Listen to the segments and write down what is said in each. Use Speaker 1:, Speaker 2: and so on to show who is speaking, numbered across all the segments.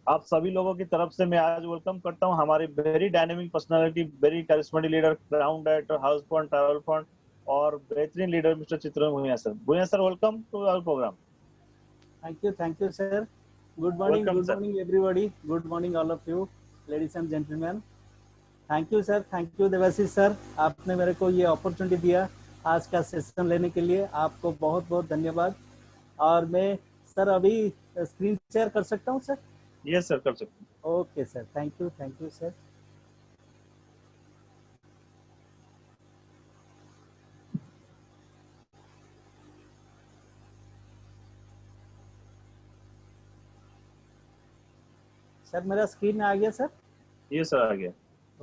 Speaker 1: आप सभी लोगों की तरफ से मैं आज वेलकम करता हूं हमारी very dynamic personality, very charismatic leader, crown director, house fund, travel fund और बेहतरीन leader mister Chitran Bhuiyan sir. Bhuiyan sir, welcome to our programme.
Speaker 2: Thank you, sir.
Speaker 1: Welcome
Speaker 2: Good
Speaker 1: sir.
Speaker 2: morning, everybody. Good morning, all of you, ladies and gentlemen. Thank you sir, thank you Debashish sir, आपने मेरे को ये opportunity दिया आज का session लेने के लिए, आपको बहुत बहुत धन्यवाद। और मैं सर अभी स्क्रीन शेयर कर सकता हूँ सर?
Speaker 1: यस सर, कर सकते हैं।
Speaker 2: Okay sir, thank you sir. Sir मेरा स्क्रीन में आ गया सर?
Speaker 1: ये सर आ गया।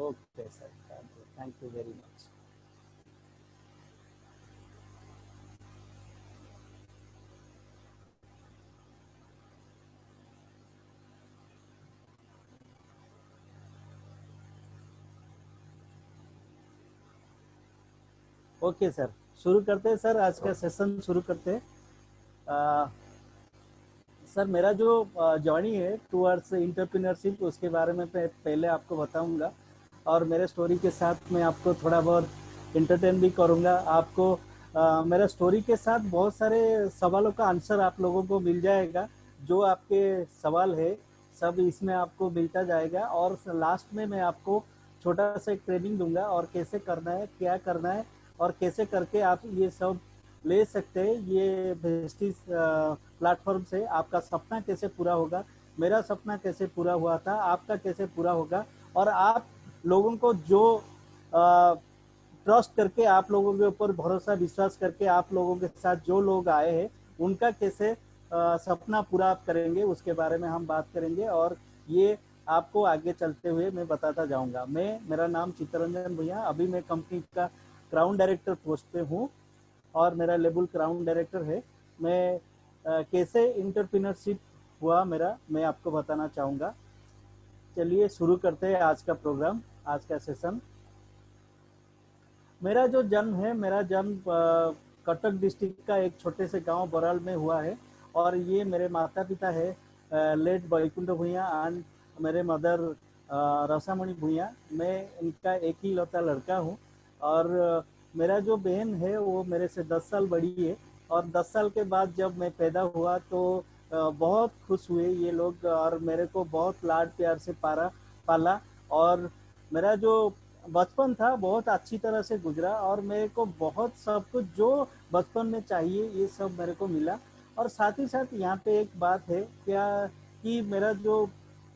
Speaker 2: Okay sir, thank you very much. Okay sir, शुरू करते हैं सर, आज का सेशन शुरू करते हैं। सर मेरा जो जर्नी है टुवर्ड्स एंटरप्रेन्योरशिप, उसके बारे में पहले आपको बताऊंगा और मेरे स्टोरी के साथ मैं आपको थोड़ा बहुत इंटरटेन भी करूंगा। आपको मेरा स्टोरी के साथ बहुत सारे सवालों का आंसर आप लोगों को मिल जाएगा। जो आपके सवाल है सब इसमें आपको मिलता जाएगा और लास्ट में मैं आपको छोटा सा एक ट्रेनिंग दूंगा और कैसे करना है, क्या करना है और कैसे करके आप ये सब ले सकते हैं। ये वेस्टिज प्लेटफॉर्म से आपका सपना कैसे पूरा होगा, मेरा सपना कैसे पूरा हुआ था, आपका कैसे पूरा होगा और आप लोगों को जो ट्रस्ट करके, आप लोगों के ऊपर भरोसा विश्वास करके आप लोगों के साथ जो लोग आए हैं उनका कैसे सपना पूरा आप करेंगे, उसके बारे में हम बात करेंगे और ये आपको आगे चलते हुए मैं बताता जाऊंगा। मेरा नाम चित्तरंजन भुइयां, अभी मैं कंपनी का क्राउन डायरेक्टर पोस्ट पे हूँ और मेरा लेबल क्राउन डायरेक्टर है। मैं कैसे इंटरप्रेन्योरशिप हुआ मेरा, मैं आपको बताना चाहूँगा। चलिए शुरू करते हैं आज का प्रोग्राम, आज का सेशन। मेरा जो जन्म है, मेरा जन्म कटक डिस्ट्रिक्ट का एक छोटे से गांव बराल में हुआ है और ये मेरे माता पिता है लेट बैकुंठ भुइयां एंड मेरे मदर रसामणि भुइयां। मैं इनका एक ही लौता लड़का हूँ और मेरा जो बहन है वो मेरे से 10 साल बड़ी है और 10 साल के बाद जब मैं पैदा हुआ तो बहुत खुश हुए ये लोग और मेरे को बहुत लाड प्यार से पाला और मेरा जो बचपन था बहुत अच्छी तरह से गुजरा और मेरे को बहुत सब कुछ जो बचपन में चाहिए ये सब मेरे को मिला। और साथ ही साथ यहाँ पे एक बात है क्या कि मेरा जो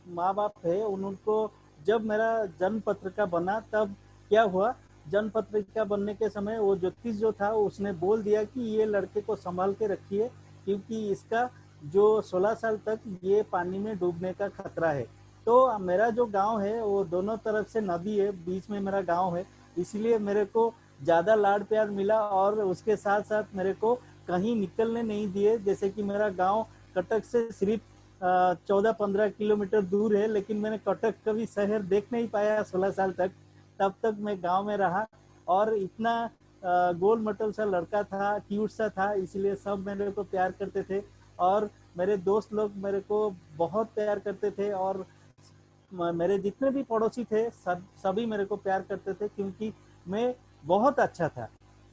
Speaker 2: माँ बाप है उनको जब मेरा जन्म पत्रिका बना तब क्या हुआ, जन्म पत्रिका बनने के समय वो ज्योतिष जो था उसने बोल दिया कि ये लड़के को संभाल के रखिए क्योंकि इसका जो 16 साल तक ये पानी में डूबने का खतरा है। तो मेरा जो गांव है वो दोनों तरफ से नदी है, बीच में मेरा गांव है, इसलिए मेरे को ज़्यादा लाड प्यार मिला और उसके साथ साथ मेरे को कहीं निकलने नहीं दिए। जैसे कि मेरा गांव कटक से सिर्फ 14-15 किलोमीटर दूर है, लेकिन मैंने कटक कभी शहर देख नहीं पाया 16 साल तक। तब तक मैं गांव में रहा और इतना गोल मटोल सा लड़का था, क्यूट सा था, इसलिए सब मेरे को प्यार करते थे और मेरे दोस्त लोग मेरे को बहुत प्यार करते थे और मेरे जितने भी पड़ोसी थे सभी मेरे को प्यार करते थे क्योंकि मैं बहुत अच्छा था।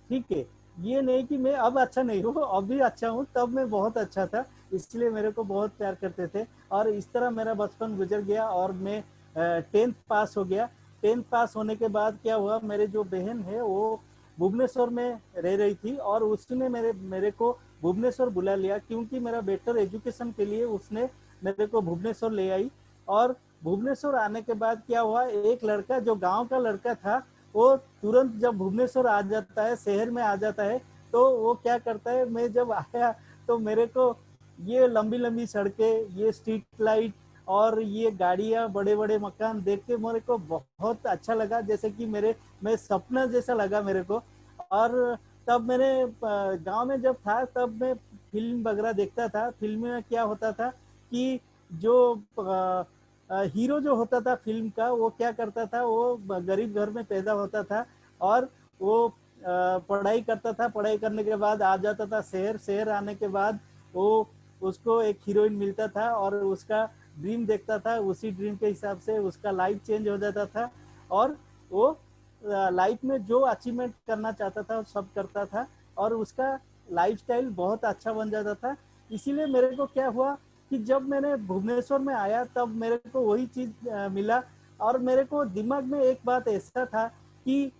Speaker 2: ठीक है, ये नहीं कि मैं अब अच्छा नहीं हूँ, अब भी अच्छा हूँ, तब मैं बहुत अच्छा था, इसलिए मेरे को बहुत प्यार करते थे। और इस तरह मेरा बचपन गुजर गया और मैं 10th पास हो गया। 10th पास होने के बाद क्या हुआ, मेरे जो बहन है वो भुवनेश्वर में रह रही थी और उसने मेरे को भुवनेश्वर बुला लिया क्योंकि मेरा बेटर एजुकेशन के लिए उसने मेरे को भुवनेश्वर ले आई। और भुवनेश्वर आने के बाद क्या हुआ, एक लड़का जो गांव का लड़का था वो तुरंत जब भुवनेश्वर आ जाता है, शहर में आ जाता है, तो वो क्या करता है, मैं जब आया तो मेरे को ये लंबी लंबी सड़कें, ये स्ट्रीट लाइट और ये गाड़ियां, बड़े बड़े मकान देख के मेरे को बहुत अच्छा लगा, जैसे कि मैं सपना जैसा लगा मेरे को। और तब मैंने गांव में जब था तब मैं फिल्म वगैरह देखता था। फिल्म में क्या होता था कि जो हीरो जो होता था फिल्म का वो क्या करता था, वो गरीब घर में पैदा होता था और वो पढ़ाई करता था, पढ़ाई करने के बाद आ जाता था शहर, शहर आने के बाद वो उसको एक हीरोइन मिलता था और उसका ड्रीम देखता था, उसी ड्रीम के हिसाब से उसका लाइफ चेंज हो जाता था और वो लाइफ में जो अचीवमेंट करना चाहता था सब करता था और उसका लाइफस्टाइल बहुत अच्छा बन जाता था। इसीलिए मेरे को क्या हुआ कि जब मैंने भुवनेश्वर में आया तब मेरे को वही चीज मिला और मेरे को दिमाग में एक बात ऐसा था कि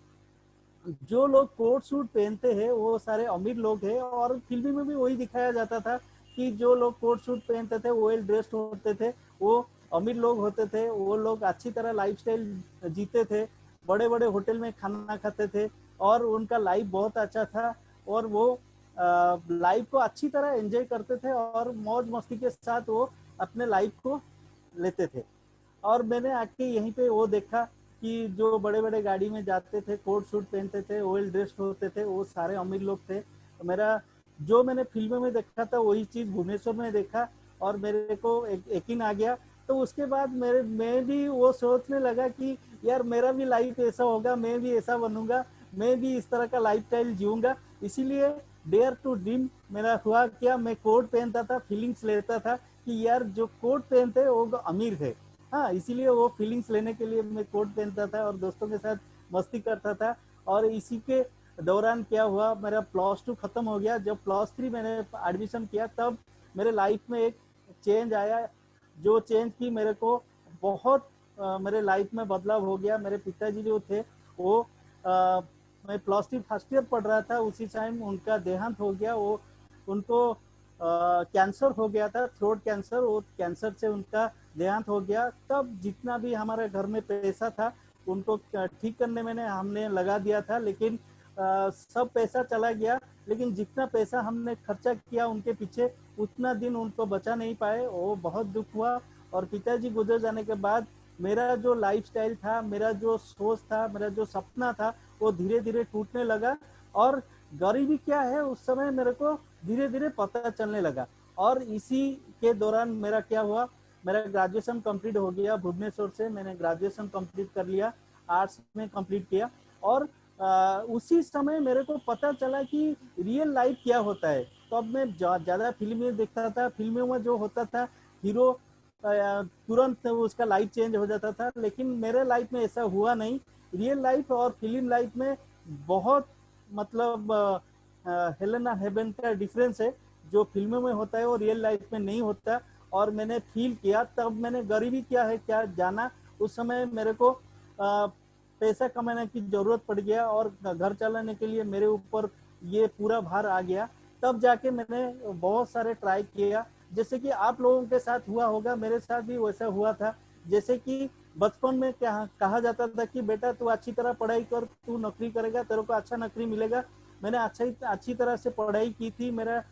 Speaker 2: जो लोग कोट सूट पहनते हैं वो सारे अमीर लोग हैं और फिल्म में भी वही दिखाया जाता था कि जो लोग कोट सूट पहनते थे वेल ड्रेस्ड होते थे वो अमीर लोग होते थे, वो लोग अच्छी तरह लाइफस्टाइल जीते थे, बड़े बड़े होटल में खाना खाते थे और उनका लाइफ बहुत अच्छा था और वो लाइफ को अच्छी तरह एंजॉय करते थे और मौज मस्ती के साथ वो अपने लाइफ को लेते थे। और मैंने आके यहीं पे वो देखा कि जो बड़े बड़े गाड़ी में जाते थे, कोट सूट पहनते थे, वेल ड्रेस्ड होते थे, वो सारे अमीर लोग थे। तो मेरा जो मैंने फिल्म में देखा था वही चीज भुवनेश्वर में देखा और मेरे को यकीन आ गया। तो उसके बाद मैं भी वो सोचने लगा कि यार मेरा भी लाइफ ऐसा होगा, मैं भी ऐसा बनूंगा, मैं भी इस तरह का लाइफ स्टाइल जीऊंगा। इसीलिए डेयर टू ड्रीम मेरा हुआ क्या, मैं कोट पहनता था, फीलिंग्स लेता था कि यार जो कोट पहनते वो अमीर है। हाँ, इसीलिए वो फीलिंग्स लेने के लिए मैं कोट पहनता था और दोस्तों के साथ मस्ती करता था। और इसी के दौरान क्या हुआ, मेरा +2 खत्म हो गया। जब +3 मैंने एडमिशन किया तब मेरे लाइफ में एक चेंज आया, जो चेंज की मेरे को बहुत मेरे लाइफ में बदलाव हो गया। मेरे पिताजी जो थे वो मैं +3 फर्स्ट ईयर पढ़ रहा था उसी टाइम उनका देहांत हो गया। वो उनको कैंसर हो गया था, थ्रोट कैंसर, वो कैंसर से उनका देहांत हो गया। तब जितना भी हमारे घर में पैसा था उनको ठीक करने में हमने लगा दिया था, लेकिन सब पैसा चला गया। लेकिन जितना पैसा हमने खर्चा किया उनके पीछे उतना दिन उनको बचा नहीं पाए, वो बहुत दुख हुआ। और पिताजी गुजर जाने के बाद मेरा जो लाइफस्टाइल था, मेरा जो सोच था, मेरा जो सपना था वो धीरे धीरे टूटने लगा। और गरीबी क्या है उस समय मेरे को धीरे धीरे पता चलने लगा। और इसी के दौरान मेरा क्या हुआ, मेरा ग्रेजुएशन कंप्लीट हो गया भुवनेश्वर से, मैंने ग्रेजुएशन कंप्लीट कर लिया, आर्ट्स में कंप्लीट किया। और उसी समय मेरे को पता चला कि रियल लाइफ क्या होता है। तो अब मैं ज्यादा फिल्में देखता था, फिल्मों में जो होता था हीरो तुरंत उसका लाइफ चेंज हो जाता था, लेकिन मेरे लाइफ में ऐसा हुआ नहीं। रियल लाइफ और फिल्म लाइफ में बहुत मतलब हेलन हेवन का डिफरेंस है। जो फिल्मों में होता है वो रियल लाइफ में नहीं होता। और मैंने फील किया, तब मैंने गरीबी क्या है क्या जाना। उस समय मेरे को पैसा कमाने की जरूरत पड़ गया और घर चलाने के लिए मेरे ऊपर ये पूरा भार आ गया। तब जाके मैंने बहुत सारे ट्राई किया, जैसे कि आप लोगों के साथ हुआ होगा, मेरे साथ भी वैसा हुआ था। जैसे कि बचपन में कहा जाता था कि बेटा तू अच्छी तरह पढ़ाई कर, तू नौकरी करेगा, तेरे को अच्छा नौकरी मिलेगा। मैंने अच्छी तरह से पढ़ाई की थी, मेरा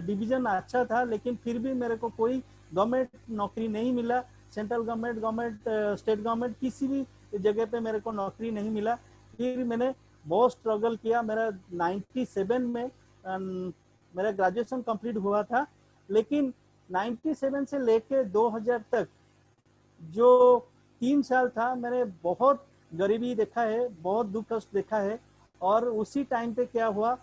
Speaker 2: डिवीजन अच्छा था, लेकिन फिर भी मेरे को कोई गवर्नमेंट नौकरी नहीं मिला। सेंट्रल गवर्नमेंट स्टेट गवर्नमेंट किसी भी जगह पे मेरे को नौकरी नहीं मिला। फिर मैंने बहुत स्ट्रगल किया। मेरा 97 में मेरा ग्रेजुएशन कंप्लीट हुआ था, लेकिन 97 से लेके 2000 तक जो 3 साल था मैंने बहुत गरीबी देखा है, बहुत दुख कष्ट देखा है। और उसी टाइम पे क्या हुआ,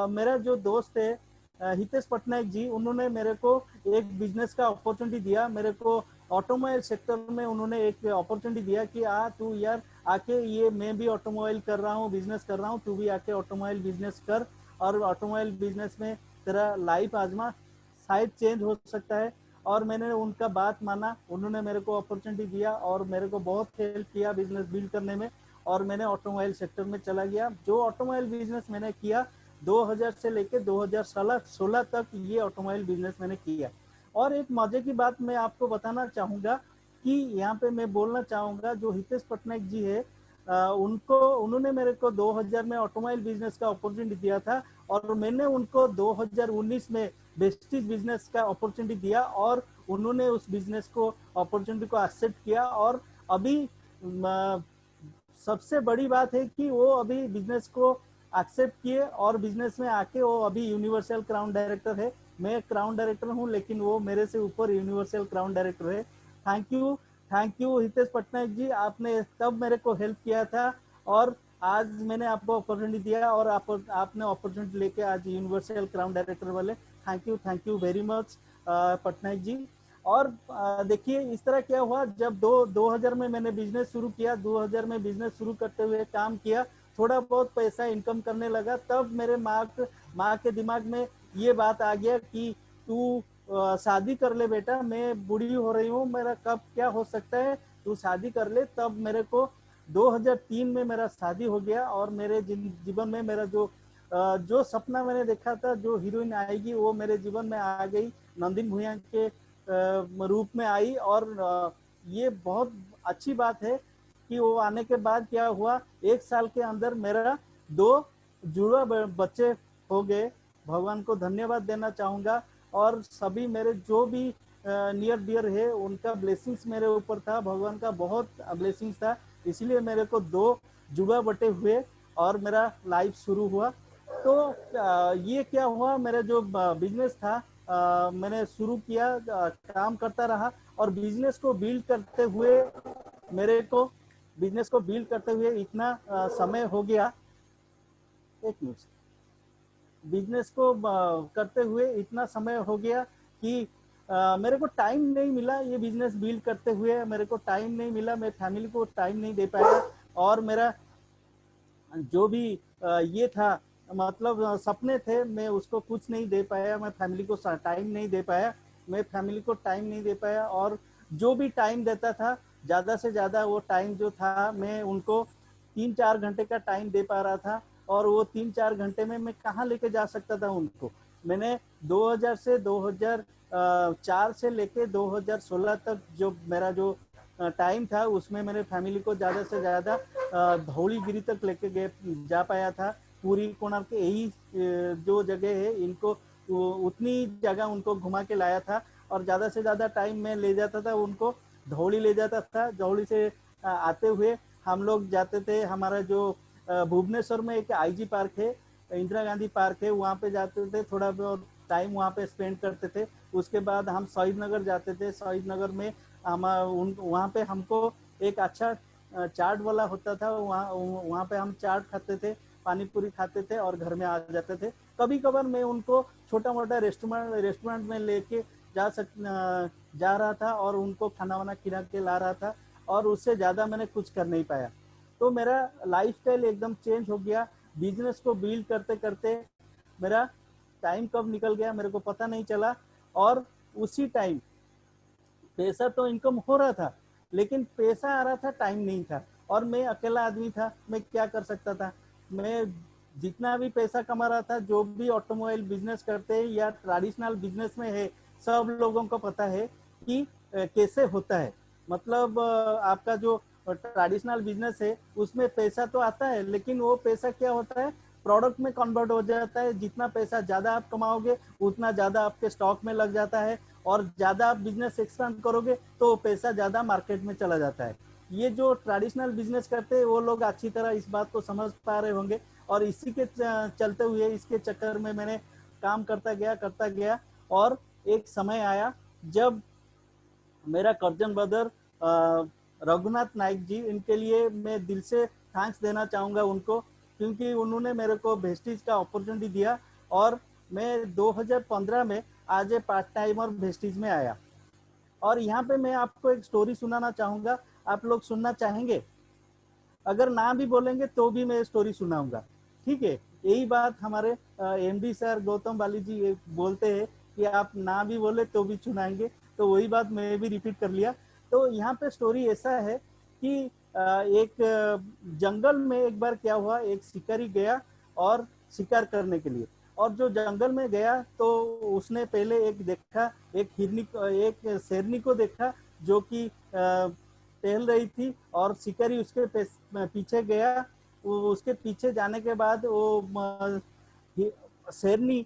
Speaker 2: मेरा जो दोस्त है हितेश पटनायक जी, उन्होंने मेरे को एक बिजनेस का अपॉर्चुनिटी दिया। मेरे को ऑटोमोबाइल सेक्टर में उन्होंने एक अपॉर्चुनिटी दिया कि तू यार आके, ये मैं भी ऑटोमोबाइल कर रहा हूँ, बिजनेस कर रहा हूँ, तू भी आके ऑटोमोबाइल बिजनेस कर और ऑटोमोबाइल बिजनेस में तेरा लाइफ आजमा, शायद चेंज हो सकता है। और मैंने उनका बात माना, उन्होंने मेरे को अपॉर्चुनिटी दिया और मेरे को बहुत हेल्प किया बिजनेस बिल्ड करने में। और मैंने ऑटोमोबाइल सेक्टर में चला गया। जो ऑटोमोबाइल बिजनेस मैंने किया 2000 से लेके 2016 तक, ये ऑटोमोबाइल बिजनेस मैंने किया। और एक मजे की बात मैं आपको बताना चाहूंगा कि यहाँ पे मैं बोलना चाहूंगा, जो हितेश पटनायक जी है उन्होंने मेरे को 2000 में ऑटोमोबाइल बिजनेस का अपॉर्चुनिटी दिया था और मैंने उनको 2019 में वेस्टिज बिजनेस का अपॉर्चुनिटी दिया और उन्होंने उस बिजनेस को अपॉर्चुनिटी को एक्सेप्ट किया। और अभी सबसे बड़ी बात है कि वो अभी बिजनेस को एक्सेप्ट किए और बिजनेस में आके वो अभी यूनिवर्सल क्राउन डायरेक्टर है। मैं क्राउन डायरेक्टर हूँ, लेकिन वो मेरे से ऊपर यूनिवर्सल क्राउन डायरेक्टर है। थैंक यू हितेश पटनायक जी, आपने तब मेरे को हेल्प किया था और आज मैंने आपको अपॉर्चुनिटी दिया और आपने अपॉर्चुनिटी लेके आज यूनिवर्सल क्राउन डायरेक्टर वाले। Thank you very much Patnaik ji. और देखिए इस तरह क्या हुआ, जब 2000 में मैंने बिजनेस शुरू किया, 2000 में बिजनेस शुरू करते हुए काम किया, थोड़ा बहुत पैसा इनकम करने लगा, तब मेरे माँ के दिमाग में ये बात आ गया कि तू शादी कर ले बेटा, मैं बूढ़ी हो रही हूँ, मेरा कब क्या हो सकता है, तू शादी कर ले। तब मेरे को 2003 में मेरा शादी हो गया और मेरे जीवन में मेरा जो सपना मैंने देखा था, जो हीरोइन आएगी वो मेरे जीवन में आ गई, नंदिनी भूया के रूप में आई। और ये बहुत अच्छी बात है कि वो आने के बाद क्या हुआ, 1 साल के अंदर मेरा 2 जुड़वा बच्चे हो गए। भगवान को धन्यवाद देना चाहूंगा, और सभी मेरे जो भी नियर डियर है उनका ब्लेसिंग्स मेरे ऊपर था, भगवान का बहुत ब्लेसिंग्स था, इसलिए मेरे को 2 जुड़वा बटे हुए और मेरा लाइफ शुरू हुआ। तो ये क्या हुआ, मेरा जो बिजनेस था मैंने शुरू किया, काम करता रहा, और बिजनेस को बिल्ड करते हुए मेरे को बिजनेस को बिल्ड करते हुए इतना समय हो गया, एक मिनट, बिजनेस को करते हुए इतना समय हो गया कि मेरे को टाइम नहीं मिला, ये बिजनेस बिल्ड करते हुए मेरे को टाइम नहीं मिला, मैं फैमिली को टाइम नहीं दे पाया, और मेरा जो भी ये था, मतलब सपने थे, मैं उसको कुछ नहीं दे पाया, मैं फैमिली को टाइम नहीं दे पाया, मैं फैमिली को टाइम नहीं दे पाया। और जो भी टाइम देता था, ज़्यादा से ज़्यादा वो टाइम जो था, मैं उनको 3-4 घंटे का टाइम दे पा रहा था, और वो 3-4 घंटे में मैं कहाँ लेके जा सकता था उनको। मैंने 2000 से 2004 से लेके 2016 तक जो मेरा जो टाइम था, उसमें मैंने फैमिली को ज़्यादा से ज़्यादा धौलीगिरी तक लेके गए जा पाया था। पूरी कोणार्क के यही जो जगह है, इनको उतनी जगह उनको घुमा के लाया था, और ज़्यादा से ज़्यादा टाइम में ले जाता था उनको, धौली ले जाता था। धौली से आते हुए हम लोग जाते थे, हमारा जो भुवनेश्वर में एक आईजी पार्क है, इंदिरा गांधी पार्क है, वहाँ पे जाते थे, थोड़ा बहुत टाइम वहाँ पे स्पेंड करते थे। उसके बाद हम शहीद नगर जाते थे, शहीद नगर में हम वहाँ पे हमको एक अच्छा चाट वाला होता था, वहाँ पे हम चाट खाते थे, पानी पूरी खाते थे और घर में आ जाते थे। कभी कभार मैं उनको छोटा मोटा रेस्टोरेंट में लेके जा रहा था, और उनको खाना वाना खिला के ला रहा था, और उससे ज़्यादा मैंने कुछ कर नहीं पाया। तो मेरा लाइफस्टाइल एकदम चेंज हो गया। बिजनेस को बिल्ड करते करते मेरा टाइम कब निकल गया मेरे को पता नहीं चला, और उसी टाइम पैसा तो इनकम हो रहा था, लेकिन पैसा आ रहा था, टाइम नहीं था, और मैं अकेला आदमी था, मैं क्या कर सकता था। मैं जितना भी पैसा कमा रहा था, जो भी ऑटोमोबाइल बिजनेस करते हैं या ट्रेडिशनल बिजनेस में है, सब लोगों को पता है कि कैसे होता है। मतलब आपका जो ट्रेडिशनल बिजनेस है उसमें पैसा तो आता है, लेकिन वो पैसा क्या होता है, प्रोडक्ट में कन्वर्ट हो जाता है। जितना पैसा ज्यादा आप कमाओगे, उतना ज्यादा आपके स्टॉक में लग जाता है, और ज्यादा आप बिजनेस एक्सपेंड करोगे तो पैसा ज्यादा मार्केट में चला जाता है। ये जो ट्रेडिशनल बिजनेस करते हैं वो लोग अच्छी तरह इस बात को समझ पा रहे होंगे, और इसी के चलते हुए, इसके चक्कर में मैंने काम करता गया, और एक समय आया जब मेरा कर्जन ब्रदर रघुनाथ नाइक जी, इनके लिए मैं दिल से थैंक्स देना चाहूँगा उनको, क्योंकि उन्होंने मेरे को वेस्टीज का अपॉर्चुनिटी दिया, और मैं 2015 में आज ए पार्ट टाइमर वेस्टीज में आया। और यहाँ पे मैं आपको एक स्टोरी सुनाना चाहूँगा, आप लोग सुनना चाहेंगे? अगर ना भी बोलेंगे तो भी मैं स्टोरी सुनाऊंगा, ठीक है? यही बात हमारे एमडी सर गौतम बाली जी बोलते हैं कि आप ना भी बोले तो भी सुनाएंगे, तो वही बात मैं भी रिपीट कर लिया। तो यहाँ पे स्टोरी ऐसा है कि एक जंगल में एक बार क्या हुआ, एक शिकारी गया और शिकार करने के लिए, और जो जंगल में गया तो उसने पहले एक हिरनी, एक शेरनी को देखा, जो कि टहल रही थी, और शिकारी उसके पीछे गया। उसके पीछे जाने के बाद वो शेरनी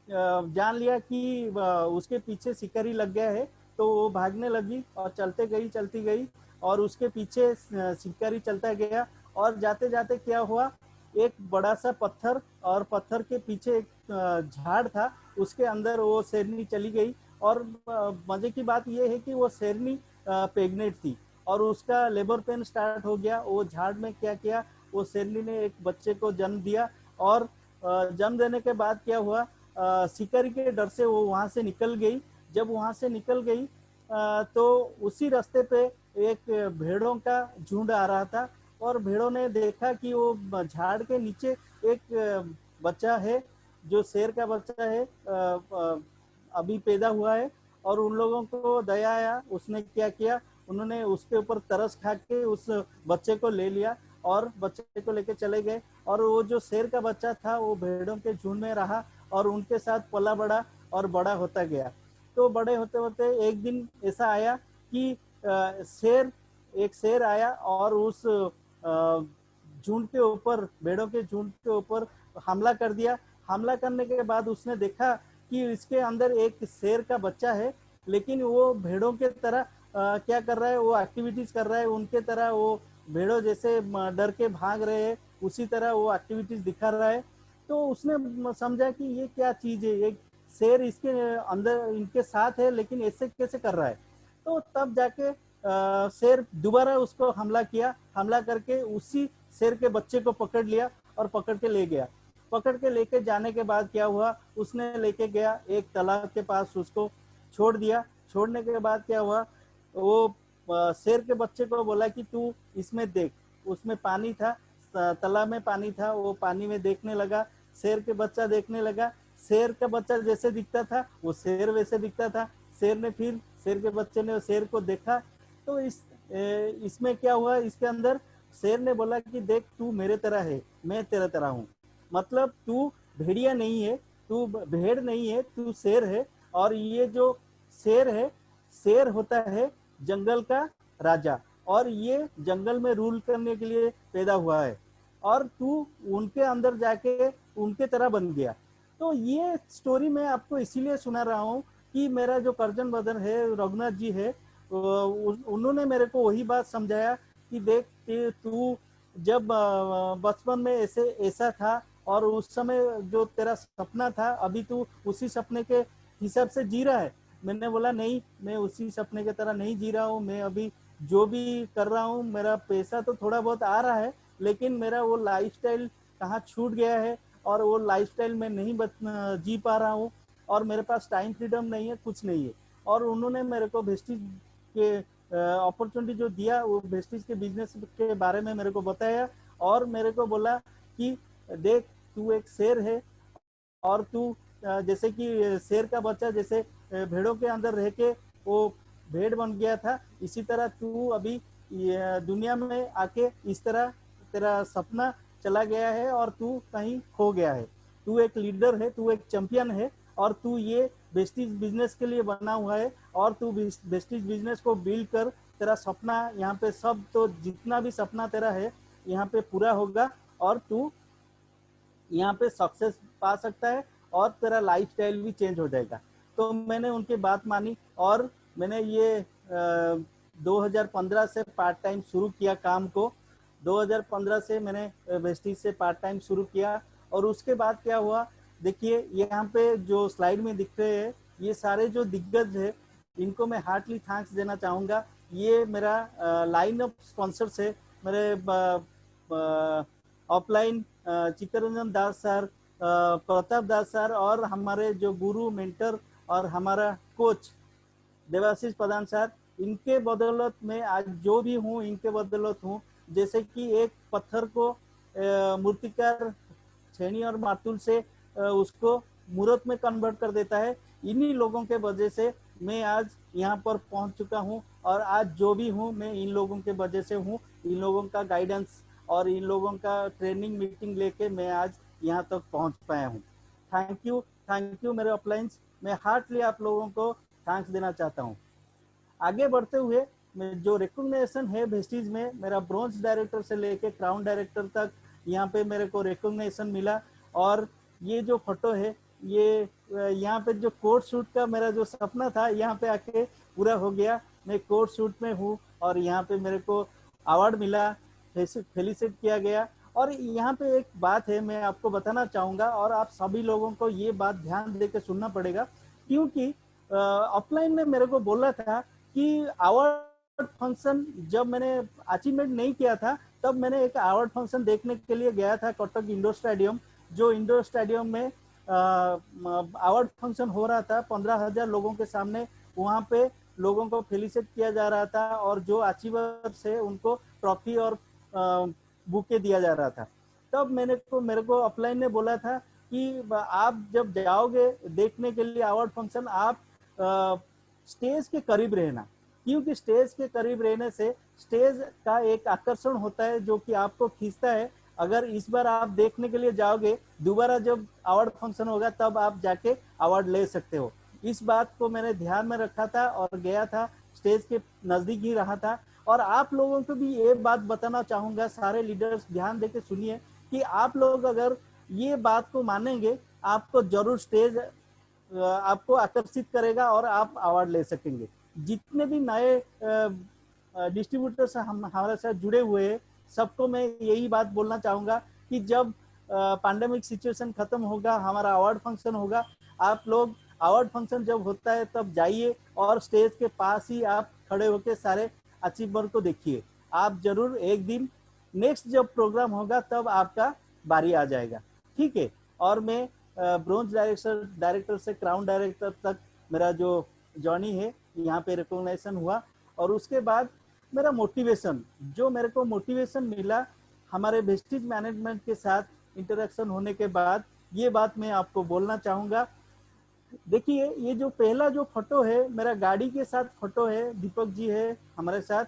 Speaker 2: जान लिया कि उसके पीछे शिकारी लग गया है, तो वो भागने लगी और चलती गई, और उसके पीछे शिकारी चलता गया। और जाते जाते क्या हुआ, एक बड़ा सा पत्थर, और पत्थर के पीछे एक झाड़ था, उसके अंदर वो शेरनी चली गई। और मजे की बात यह है कि वो शेरनी प्रेग्नेंट थी, और उसका लेबर पेन स्टार्ट हो गया। वो झाड़ में क्या किया, वो शेरनी ने एक बच्चे को जन्म दिया, और जन्म देने के बाद क्या हुआ, शिकारी के डर से वो वहां से निकल गई। जब वहां से निकल गई तो उसी रास्ते पे एक भेड़ों का झुंड आ रहा था और भेड़ों ने देखा कि वो झाड़ के नीचे एक बच्चा है जो शेर का बच्चा है, अभी पैदा हुआ है। और उन लोगों को दया आया, उसने क्या किया, उन्होंने उसके ऊपर तरस खा के उस बच्चे को ले लिया और बच्चे को लेके चले गए। और वो जो शेर का बच्चा था वो भेड़ों के झुंड में रहा और उनके साथ पला बड़ा और बड़ा होता गया। तो बड़े होते होते एक दिन ऐसा आया कि एक शेर आया और उस झुंड के ऊपर, भेड़ों के झुंड के ऊपर हमला कर दिया। हमला करने के बाद उसने देखा कि इसके अंदर एक शेर का बच्चा है, लेकिन वो भेड़ों के तरह क्या कर रहा है, वो एक्टिविटीज कर रहा है उनके तरह। वो भेड़ों जैसे डर के भाग रहे हैं उसी तरह वो एक्टिविटीज दिखा रहा है। तो उसने समझा कि ये क्या चीज है, एक शेर इसके अंदर इनके साथ है लेकिन ऐसे कैसे कर रहा है। तो तब जाके शेर दोबारा उसको हमला किया, हमला करके उसी शेर के बच्चे को पकड़ लिया और पकड़ के ले गया। पकड़ के लेके जाने के बाद क्या हुआ, उसने लेके गया एक तालाब के पास, उसको छोड़ दिया। छोड़ने के बाद क्या हुआ, वो शेर के बच्चे को बोला कि तू इसमें देख। उसमें पानी था, तालाब में पानी था, वो पानी में देखने लगा। शेर के बच्चा देखने लगा, शेर का बच्चा जैसे दिखता था वो शेर वैसे दिखता था। शेर ने फिर शेर के बच्चे ने शेर को देखा। तो इसमें क्या हुआ, इसके अंदर शेर ने बोला कि देख तू मेरे तरह है, मैं तेरा तरह हूँ। मतलब तू भेड़िया नहीं है, तू भेड़ नहीं है, तू शेर है। और ये जो शेर है, शेर होता है जंगल का राजा और ये जंगल में रूल करने के लिए पैदा हुआ है और तू उनके अंदर जाके उनके तरह बन गया। तो ये स्टोरी मैं आपको इसीलिए सुना रहा हूँ कि मेरा जो कर्जन ब्रदर है, रघुनाथ जी है, उन्होंने मेरे को वही बात समझाया कि देख तू जब बचपन में ऐसे ऐसा था और उस समय जो तेरा सपना था अभी तू उसी सपने के हिसाब से जी रहा है। मैंने बोला नहीं, मैं उसी सपने की तरह नहीं जी रहा हूँ। मैं अभी जो भी कर रहा हूँ, मेरा पैसा तो थोड़ा बहुत आ रहा है लेकिन मेरा वो लाइफस्टाइल कहाँ छूट गया है और वो लाइफस्टाइल में नहीं जी पा रहा हूँ और मेरे पास टाइम फ्रीडम नहीं है, कुछ नहीं है। और उन्होंने मेरे को वेस्टिज के अपॉर्चुनिटी जो दिया, वो वेस्टिज के बिजनेस के बारे में मेरे को बताया और मेरे को बोला कि देख तू एक शेर है और तू जैसे कि शेर का बच्चा जैसे भेड़ों के अंदर रह के वो भेड़ बन गया था, इसी तरह तू अभी दुनिया में आके इस तरह तेरा सपना चला गया है और तू कहीं खो गया है। तू एक लीडर है, तू एक चैंपियन है और तू ये वेस्टिज बिजनेस के लिए बना हुआ है और तू वेस्टिज बिजनेस को बिल्ड कर, तेरा सपना यहाँ पे सब, तो जितना भी सपना तेरा है यहाँ पे पूरा होगा और तू यहाँ पे सक्सेस पा सकता है और तेरा लाइफस्टाइल भी चेंज हो जाएगा। तो मैंने उनकी बात मानी और मैंने ये 2015 से पार्ट टाइम शुरू किया काम को। 2015 से मैंने वेस्टिज से पार्ट टाइम शुरू किया और उसके बाद क्या हुआ, देखिए यहाँ पे जो स्लाइड में दिख रहे हैं ये सारे जो दिग्गज है, इनको मैं हार्टली थैंक्स देना चाहूँगा। ये मेरा लाइन ऑफ स्पॉन्सर्स है। मेरे offline Chittaranjan Das sir, Pratap Das sir और हमारे जो गुरु मेंटर और हमारा कोच देवाशीष प्रधान सर, इनके बदौलत में आज जो भी हूँ इनके बदौलत हूँ। जैसे कि एक पत्थर को मूर्तिकार छेनी और मार्तुल से उसको मूर्त में कन्वर्ट कर देता है, इन्हीं लोगों के वजह से मैं आज यहाँ पर पहुँच चुका हूँ और आज जो भी हूँ मैं इन लोगों के वजह से हूँ। इन लोगों का गाइडेंस और इन लोगों का ट्रेनिंग मीटिंग लेके मैं आज यहाँ तक पहुँच पाया हूँ। थैंक यू मेरे अपलाइंस। मैं हार्टली आप लोगों को थैंक्स देना चाहता हूँ। आगे बढ़ते हुए जो रिकॉग्निशन है वेस्टिज में, मेरा ब्रॉन्ज डायरेक्टर से लेके क्राउन डायरेक्टर तक यहाँ पे मेरे को रिकॉग्निशन मिला। और ये जो फोटो है, ये यहाँ पे जो कोट शूट का मेरा जो सपना था यहाँ पे आके पूरा हो गया। मैं कोट शूट में हूँ और यहाँ पे मेरे को अवार्ड मिला, फेलिसिट किया गया। और यहाँ पे एक बात है मैं आपको बताना चाहूँगा और आप सभी लोगों को ये बात ध्यान दे के सुनना पड़ेगा, क्योंकि ऑफलाइन में मेरे को बोला था कि अवार्ड फंक्शन जब मैंने अचीवमेंट नहीं किया था तब मैंने एक अवार्ड फंक्शन देखने के लिए गया था कटक इंडोर स्टेडियम। जो इंडोर स्टेडियम में अवार्ड फंक्शन हो रहा था 15,000 लोगों के सामने वहाँ पे लोगों को फेलिसिट किया जा रहा था और जो अचीवर्स है उनको ट्रॉफी और बुके दिया जा रहा था। तब मेरे को अपलाइन ने बोला था कि आप जब जाओगे देखने के लिए अवार्ड फंक्शन, आप स्टेज के करीब रहना, क्योंकि स्टेज के करीब रहने से स्टेज का एक आकर्षण होता है जो कि आपको खींचता है। अगर इस बार आप देखने के लिए जाओगे, दोबारा जब अवार्ड फंक्शन होगा तब आप जाके अवार्ड ले सकते हो। इस बात को मैंने ध्यान में रखा था और गया था, स्टेज के नजदीक ही रहा था। और आप लोगों को भी ये बात बताना चाहूंगा, सारे लीडर्स ध्यान देके सुनिए कि आप लोग अगर ये बात को मानेंगे, आपको जरूर स्टेज आपको आकर्षित करेगा और आप अवार्ड ले सकेंगे। जितने भी नए डिस्ट्रीब्यूटर्स हमारे साथ जुड़े हुए हैं, सबको मैं यही बात बोलना चाहूंगा कि जब पैंडेमिक सिचुएशन खत्म होगा, हमारा अवार्ड फंक्शन होगा, आप लोग अवार्ड फंक्शन जब होता है तब जाइए और स्टेज के पास ही आप खड़े होकर सारे अचीवर को देखिए। आप जरूर एक दिन नेक्स्ट जब प्रोग्राम होगा तब आपका बारी आ जाएगा, ठीक है। और मैं ब्रोंज डायरेक्टर से क्राउन डायरेक्टर तक मेरा जो जर्नी है यहाँ पे रिकॉग्निशन हुआ। और उसके बाद मेरा मोटिवेशन, जो मेरे को मोटिवेशन मिला हमारे वेस्टेज मैनेजमेंट के साथ इंटरेक्शन होने के बाद, ये बात मैं आपको बोलना चाहूंगा। देखिए, ये जो पहला जो फोटो है मेरा गाड़ी के साथ फोटो है, दीपक जी है हमारे साथ।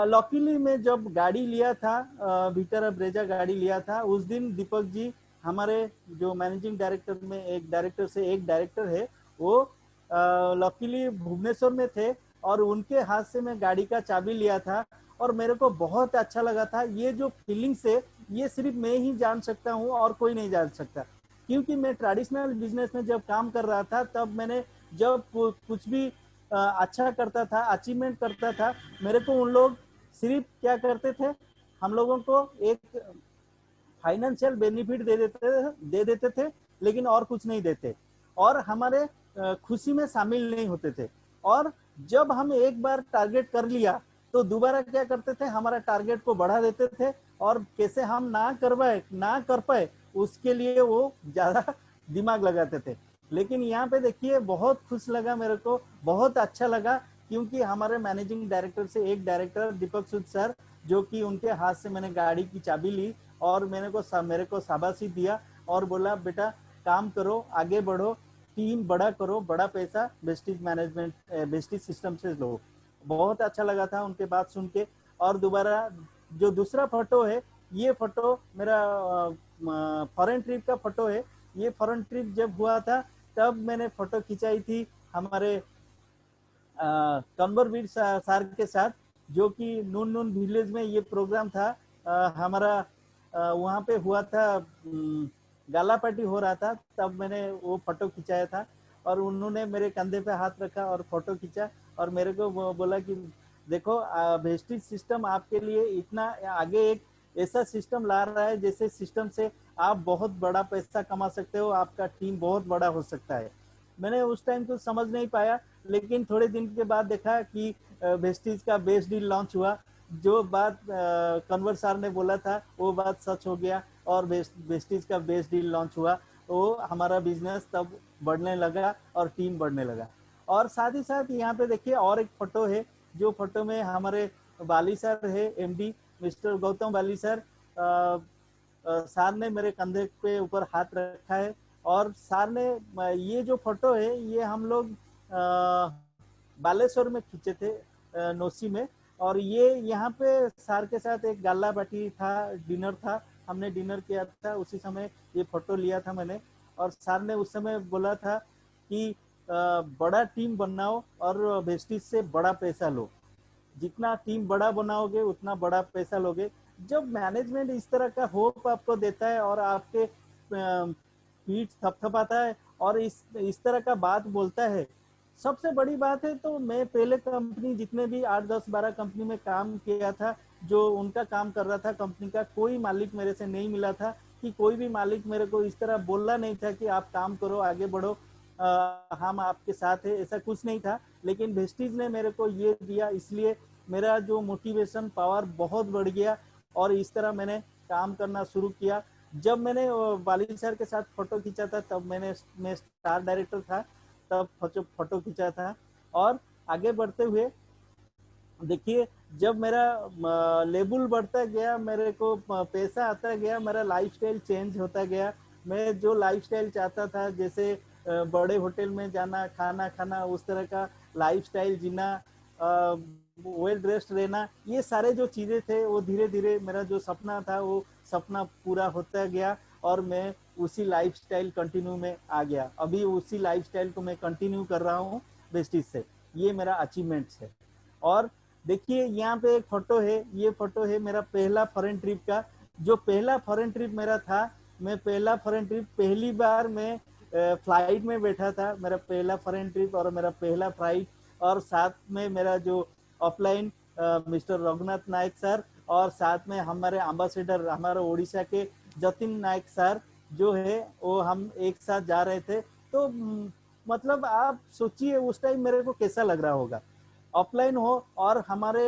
Speaker 2: लॉकीली मैं जब गाड़ी लिया था, विटारा ब्रेजा गाड़ी लिया था, उस दिन दीपक जी हमारे जो मैनेजिंग डायरेक्टर में एक डायरेक्टर से एक डायरेक्टर है, वो लॉकीली भुवनेश्वर में थे और उनके हाथ से मैं गाड़ी का चाबी लिया था। और मेरे को बहुत अच्छा लगा था। ये जो फीलिंग्स है ये सिर्फ मैं ही जान सकता हूँ और कोई नहीं जान सकता, क्योंकि मैं ट्रेडिशनल बिजनेस में जब काम कर रहा था तब मैंने जब कुछ भी अच्छा करता था, अचीवमेंट करता था, मेरे को उन लोग सिर्फ क्या करते थे, हम लोगों को एक फाइनेंशियल बेनिफिट दे देते थे, लेकिन और कुछ नहीं देते और हमारे खुशी में शामिल नहीं होते थे। और जब हम एक बार टारगेट कर लिया तो दोबारा क्या करते थे, हमारा टारगेट को बढ़ा देते थे और कैसे हम ना कर पाए उसके लिए वो ज्यादा दिमाग लगाते थे। लेकिन यहाँ पे देखिए, बहुत खुश लगा मेरे को, बहुत अच्छा लगा, क्योंकि हमारे मैनेजिंग डायरेक्टर से एक डायरेक्टर दीपक सूद सर, जो कि उनके हाथ से मैंने गाड़ी की चाबी ली और मेरे को शाबाशी दिया और बोला बेटा काम करो, आगे बढ़ो, टीम बड़ा करो, बड़ा पैसा वेस्टेज मैनेजमेंट वेस्टेज सिस्टम से लो। बहुत अच्छा लगा था उनके बात सुन के। और दोबारा जो दूसरा फोटो है, ये फोटो मेरा फॉरेन ट्रिप का फोटो है। ये फॉरेन ट्रिप जब हुआ था तब मैंने फोटो खिंचाई थी हमारे कंवरवीर सर के साथ, जो कि नून नून विलेज में ये प्रोग्राम था हमारा। वहाँ पे हुआ था, गाला पार्टी हो रहा था, तब मैंने वो फोटो खिंचाया था और उन्होंने मेरे कंधे पे हाथ रखा और फोटो खींचा और मेरे को बोला कि देखो वेस्टेज सिस्टम आपके लिए इतना आगे एक ऐसा सिस्टम ला रहा है, जैसे सिस्टम से आप बहुत बड़ा पैसा कमा सकते हो, आपका टीम बहुत बड़ा हो सकता है। मैंने उस टाइम कुछ समझ नहीं पाया, लेकिन थोड़े दिन के बाद देखा कि वेस्टेज का बेस डील लॉन्च हुआ। जो बात कन्वर सर ने बोला था वो बात सच हो गया और वेस्टेज का बेस डील लॉन्च हुआ। तो हमारा बिजनेस तब बढ़ने लगा और टीम बढ़ने लगा। और साथ ही साथ यहाँ पे देखिए और एक फोटो है, जो फोटो में हमारे बाली सर है, एमडी मिस्टर गौतम बाली सर। सर ने मेरे कंधे पे ऊपर हाथ रखा है और सर ने ये जो फोटो है ये हम लोग बालेश्वर में खींचे थे, नोसी में। और ये यहाँ पे सर के साथ एक गाला बाटी था, डिनर था, हमने डिनर किया था, उसी समय ये फोटो लिया था मैंने। और सर ने उस समय बोला था कि बड़ा टीम बनाओ और वेस्टेज से बड़ा पैसा लो, जितना टीम बड़ा बनाओगे उतना बड़ा पैसा लोगे। जब मैनेजमेंट इस तरह का होप आपको देता है और आपके पीठ थपथपाता है और इस तरह का बात बोलता है, सबसे बड़ी बात है। तो मैं पहले कंपनी जितने भी 8 10 12 कंपनी में काम किया था, जो उनका काम कर रहा था कंपनी का, कोई मालिक मेरे से नहीं मिला था कि कोई भी मालिक मेरे को इस तरह बोलना नहीं था कि आप काम करो, आगे बढ़ो, हम आपके साथ है, ऐसा कुछ नहीं था। लेकिन वेस्टेज ने मेरे को ये दिया, इसलिए मेरा जो मोटिवेशन पावर बहुत बढ़ गया और इस तरह मैंने काम करना शुरू किया। जब मैंने बाली सर के साथ फोटो खींचा था तब मैं स्टार डायरेक्टर था, तब फोटो खींचा था। और आगे बढ़ते हुए देखिए, जब मेरा लेवल बढ़ता गया, मेरे को पैसा आता गया, मेरा लाइफस्टाइल चेंज होता गया। मैं जो लाइफस्टाइल चाहता था, जैसे बड़े होटल में जाना, खाना खाना, उस तरह का लाइफस्टाइल जीना, वेल ड्रेस्ड रहना, ये सारे जो चीजें थे वो धीरे धीरे मेरा जो सपना था वो सपना पूरा होता गया और मैं उसी लाइफस्टाइल कंटिन्यू में आ गया। अभी उसी लाइफस्टाइल को मैं कंटिन्यू कर रहा हूँ वेस्टिज से। ये मेरा अचीवमेंट्स है। और देखिए यहाँ पे एक फोटो है, ये फोटो है मेरा पहला फॉरेन ट्रिप का। जो पहला फॉरेन ट्रिप मेरा था, मैं पहला फॉरेन ट्रिप पहली बार मैं फ्लाइट में बैठा था, मेरा पहला फॉरेन ट्रिप और मेरा पहला फ्लाइट। और साथ में मेरा जो ऑफलाइन मिस्टर रघुनाथ नायक सर, और साथ में हमारे एम्बेसडर हमारे उड़ीसा के जतिन नायक सर जो है, वो हम एक साथ जा रहे थे। तो मतलब आप सोचिए उस टाइम मेरे को कैसा लग रहा होगा, ऑफलाइन हो और हमारे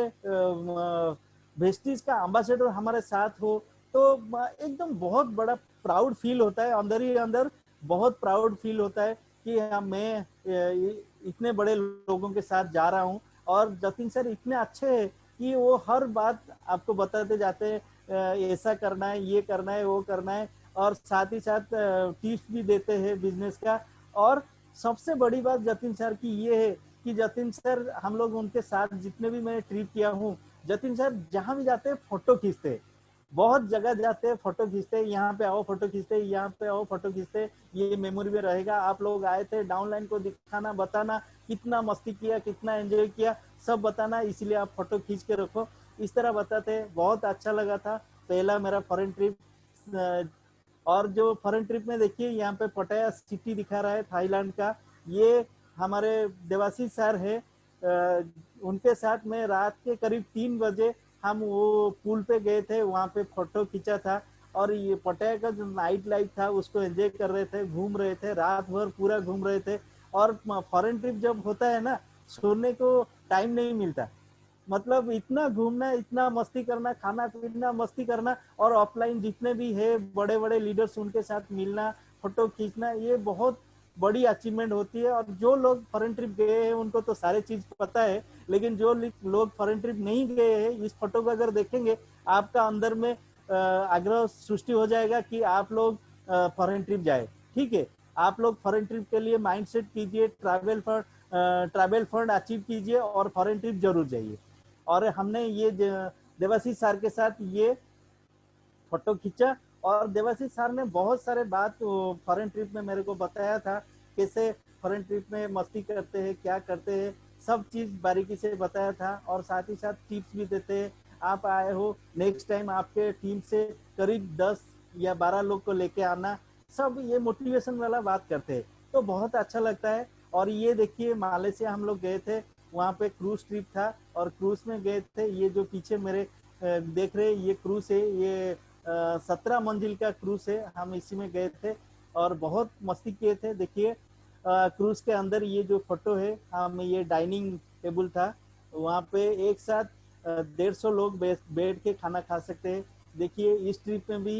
Speaker 2: वेस्टिज का एम्बेसडर हमारे साथ हो, तो एकदम बहुत बड़ा प्राउड फील होता है, अंदर ही अंदर बहुत प्राउड फील होता है कि मैं इतने बड़े लोगों के साथ जा रहा हूँ। और जतिन सर इतने अच्छे हैं कि वो हर बात आपको बताते जाते हैं, ऐसा करना है, ये करना है, वो करना है, और साथ ही साथ टिप्स भी देते हैं बिजनेस का। और सबसे बड़ी बात जतिन सर की ये है कि जतिन सर, हम लोग उनके साथ जितने भी मैं ट्रिप किया हूँ, जतिन सर जहां भी जाते हैं फोटो खींचते, बहुत जगह जाते हैं फोटो खींचते, यहाँ पे आओ फोटो खींचते, यहाँ पे आओ फोटो खींचते, ये मेमोरी में रहेगा। आप लोग आए थे, डाउनलाइन को दिखाना, बताना कितना मस्ती किया, कितना एंजॉय किया, सब बताना, इसलिए आप फोटो खींच के रखो, इस तरह बताते। बहुत अच्छा लगा था पहला मेरा फॉरेन ट्रिप। और जो फॉरेन ट्रिप में देखिए यहाँ पे पटाया सिटी दिखा रहा है थाईलैंड का, ये हमारे देवाशीष सर है, उनके साथ में रात के करीब 3 बजे हम वो पुल पे गए थे, वहां पे फोटो खींचा था। और ये पटाया का जो नाइट लाइफ था उसको एंजॉय कर रहे थे, घूम रहे थे, रात भर पूरा घूम रहे थे। और फॉरेन ट्रिप जब होता है ना, सोने को टाइम नहीं मिलता, मतलब इतना घूमना, इतना मस्ती करना, खाना पीना, मस्ती करना, और ऑफलाइन जितने भी है बड़े बड़े लीडर्स उनके साथ मिलना, फोटो खींचना, ये बहुत बड़ी अचीवमेंट होती है। और जो लोग फॉरेन ट्रिप गए हैं उनको तो सारे चीज पता है, लेकिन जो लोग फॉरेन ट्रिप नहीं गए हैं, इस फोटो को अगर देखेंगे आपका अंदर में आग्रह सृष्टि हो जाएगा कि आप लोग फॉरेन ट्रिप जाए। ठीक है, आप लोग फॉरेन ट्रिप के लिए माइंडसेट कीजिए, ट्रैवल फंड अचीव कीजिए और फॉरेन ट्रिप जरूर जाइए। और हमने ये देवाशीष सर के साथ ये फोटो खींचा, और देवाशीष सर ने बहुत सारे बात फॉरेन ट्रिप में मेरे को बताया था, कैसे फॉरेन ट्रिप में मस्ती करते हैं, क्या करते हैं, सब चीज बारीकी से बताया था। और साथ ही साथ टिप्स भी देते हैं, आप आए हो नेक्स्ट टाइम आपके टीम से करीब 10 या 12 लोग को लेके आना, सब ये मोटिवेशन वाला बात करते हैं, तो बहुत अच्छा लगता है। और ये देखिए मालयसिया हम लोग गए थे, वहाँ पे क्रूज ट्रिप था, और क्रूज में गए थे। ये जो पीछे मेरे देख रहे ये क्रूज है, ये 17 मंजिल का क्रूज है, हम इसी में गए थे और बहुत मस्ती किए थे। देखिए क्रूज के अंदर ये जो फोटो है, हम ये डाइनिंग टेबल था, वहाँ पे एक साथ 150 लोग बैठ के खाना खा सकते हैं। देखिए इस ट्रिप में भी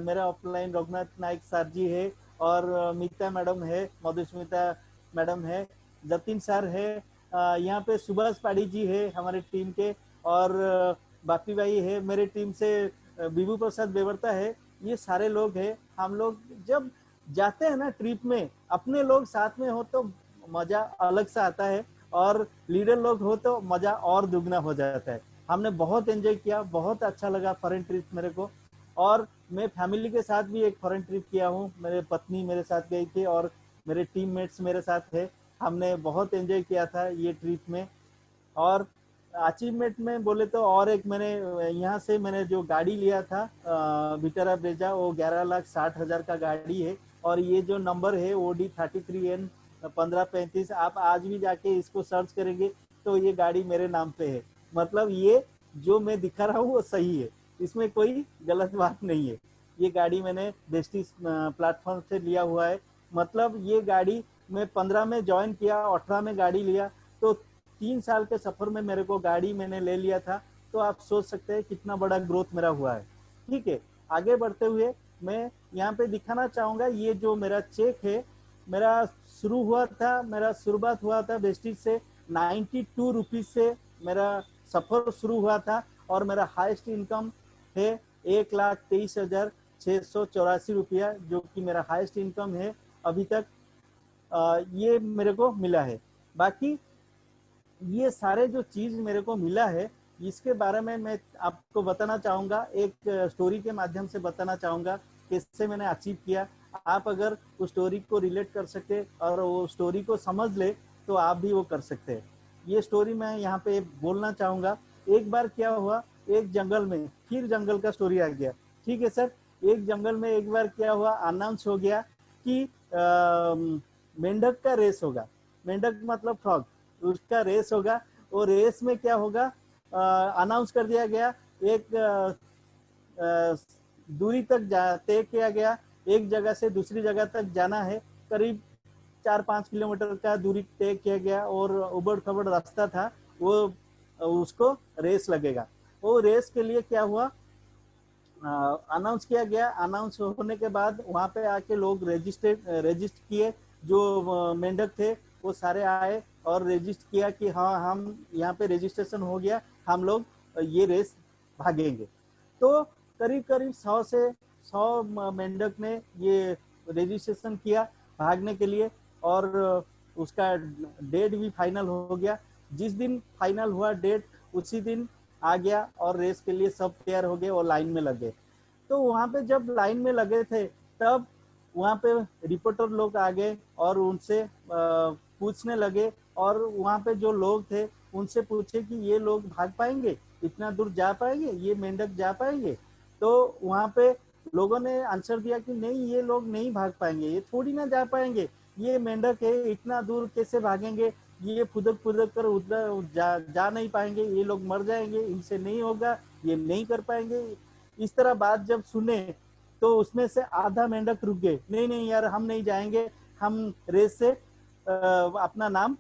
Speaker 2: मेरा ऑफलाइन रघुनाथ नायक सर जी है, और मीता मैडम है, मधुस्मिता मैडम है, जतिन सर है, यहाँ पे सुभाष पाड़ी जी है हमारे टीम के, और बापी भाई है मेरे टीम से, विभू प्रसाद बेवरता है, ये सारे लोग हैं। हम लोग जब जाते हैं ना ट्रिप में, अपने लोग साथ में हो तो मजा अलग सा आता है, और लीडर लोग हो तो मजा और दुगना हो जाता है। हमने बहुत एंजॉय किया, बहुत अच्छा लगा फॉरेन ट्रिप मेरे को। और मैं फैमिली के साथ भी एक फॉरेन ट्रिप किया हूँ, मेरे पत्नी मेरे साथ गई थी और मेरे टीममेट्स मेरे साथ थे, हमने बहुत एंजॉय किया था ये ट्रिप में। और अचीवमेंट में बोले तो और एक, मैंने यहाँ से मैंने जो गाड़ी लिया था विटारा ब्रेजा, वो 11,60,000 का गाड़ी है, और ये जो नंबर है OD33N 1535, आप आज भी जाके इसको सर्च करेंगे तो ये गाड़ी मेरे नाम पे है। मतलब ये जो मैं दिखा रहा हूँ वो सही है, इसमें कोई गलत बात नहीं है। ये गाड़ी मैंने वेस्टिज प्लेटफॉर्म से लिया हुआ है। मतलब ये गाड़ी मैं 15 में ज्वाइन किया, 18 में गाड़ी लिया, तो 3 साल के सफर में मेरे को गाड़ी मैंने ले लिया था। तो आप सोच सकते हैं कितना बड़ा ग्रोथ मेरा हुआ है। ठीक है, आगे बढ़ते हुए मैं यहाँ पे दिखाना चाहूंगा, ये जो मेरा चेक है, मेरा मेरा शुरुआत हुआ था वेस्टिज से 92 रुपीज से मेरा सफर शुरू हुआ था, और मेरा हाईएस्ट इनकम है 1,23,684 रुपया, जो कि मेरा हाईएस्ट इनकम है अभी तक। ये मेरे को मिला है। बाकी ये सारे जो चीज मेरे को मिला है, इसके बारे में मैं आपको बताना चाहूंगा, एक स्टोरी के माध्यम से बताना चाहूंगा कैसे मैंने अचीव किया। आप अगर उस स्टोरी को रिलेट कर सके और वो स्टोरी को समझ ले तो आप भी वो कर सकते हैं। ये स्टोरी मैं यहाँ पे बोलना चाहूंगा। एक बार क्या हुआ, एक जंगल में, फिर जंगल का स्टोरी आ गया, ठीक है सर। एक जंगल में एक बार क्या हुआ, अनाउंस हो गया कि मेंढक का रेस होगा। मेंढक मतलब फ्रॉग, उसका रेस होगा। वो रेस में क्या होगा, अनाउंस कर दिया गया। एक दूरी तक तय किया गया, एक जगह से दूसरी जगह तक जाना है, करीब 4-5 किलोमीटर का दूरी तय किया गया, और उबड़ खबड़ रास्ता था वो, उसको रेस लगेगा। वो रेस के लिए क्या हुआ, अनाउंस किया गया। अनाउंस होने के बाद वहां पे आके लोग रजिस्टर किए, जो मेंढक थे वो सारे आए और रजिस्टर किया कि हाँ हम यहाँ पे रजिस्ट्रेशन हो गया, हम लोग ये रेस भागेंगे। तो करीब करीब 100 मेंढक ने ये रजिस्ट्रेशन किया भागने के लिए, और उसका डेट भी फाइनल हो गया। जिस दिन फाइनल हुआ डेट, उसी दिन आ गया और रेस के लिए सब तैयार हो गए और लाइन में लगे। तो वहां पे जब लाइन में लगे थे, तब वहां पे रिपोर्टर लोग आ गए और उनसे पूछने लगे, और वहां पे जो लोग थे उनसे पूछे कि ये लोग भाग पाएंगे, इतना दूर जा पाएंगे, ये मेंढक जा पाएंगे। तो वहां पे लोगों ने आंसर दिया कि नहीं, ये लोग नहीं भाग पाएंगे, ये थोड़ी ना जा पाएंगे, ये मेंढक है, इतना दूर कैसे भागेंगे, ये फुदक फुदक कर उधर जा नहीं पाएंगे, ये लोग मर जाएंगे, इनसे नहीं होगा, ये नहीं कर पाएंगे। इस तरह बात जब सुने तो उसमें से आधा मेंढक रुक गए, नहीं नहीं यार हम नहीं जाएंगे, हम रेस से अपना नाम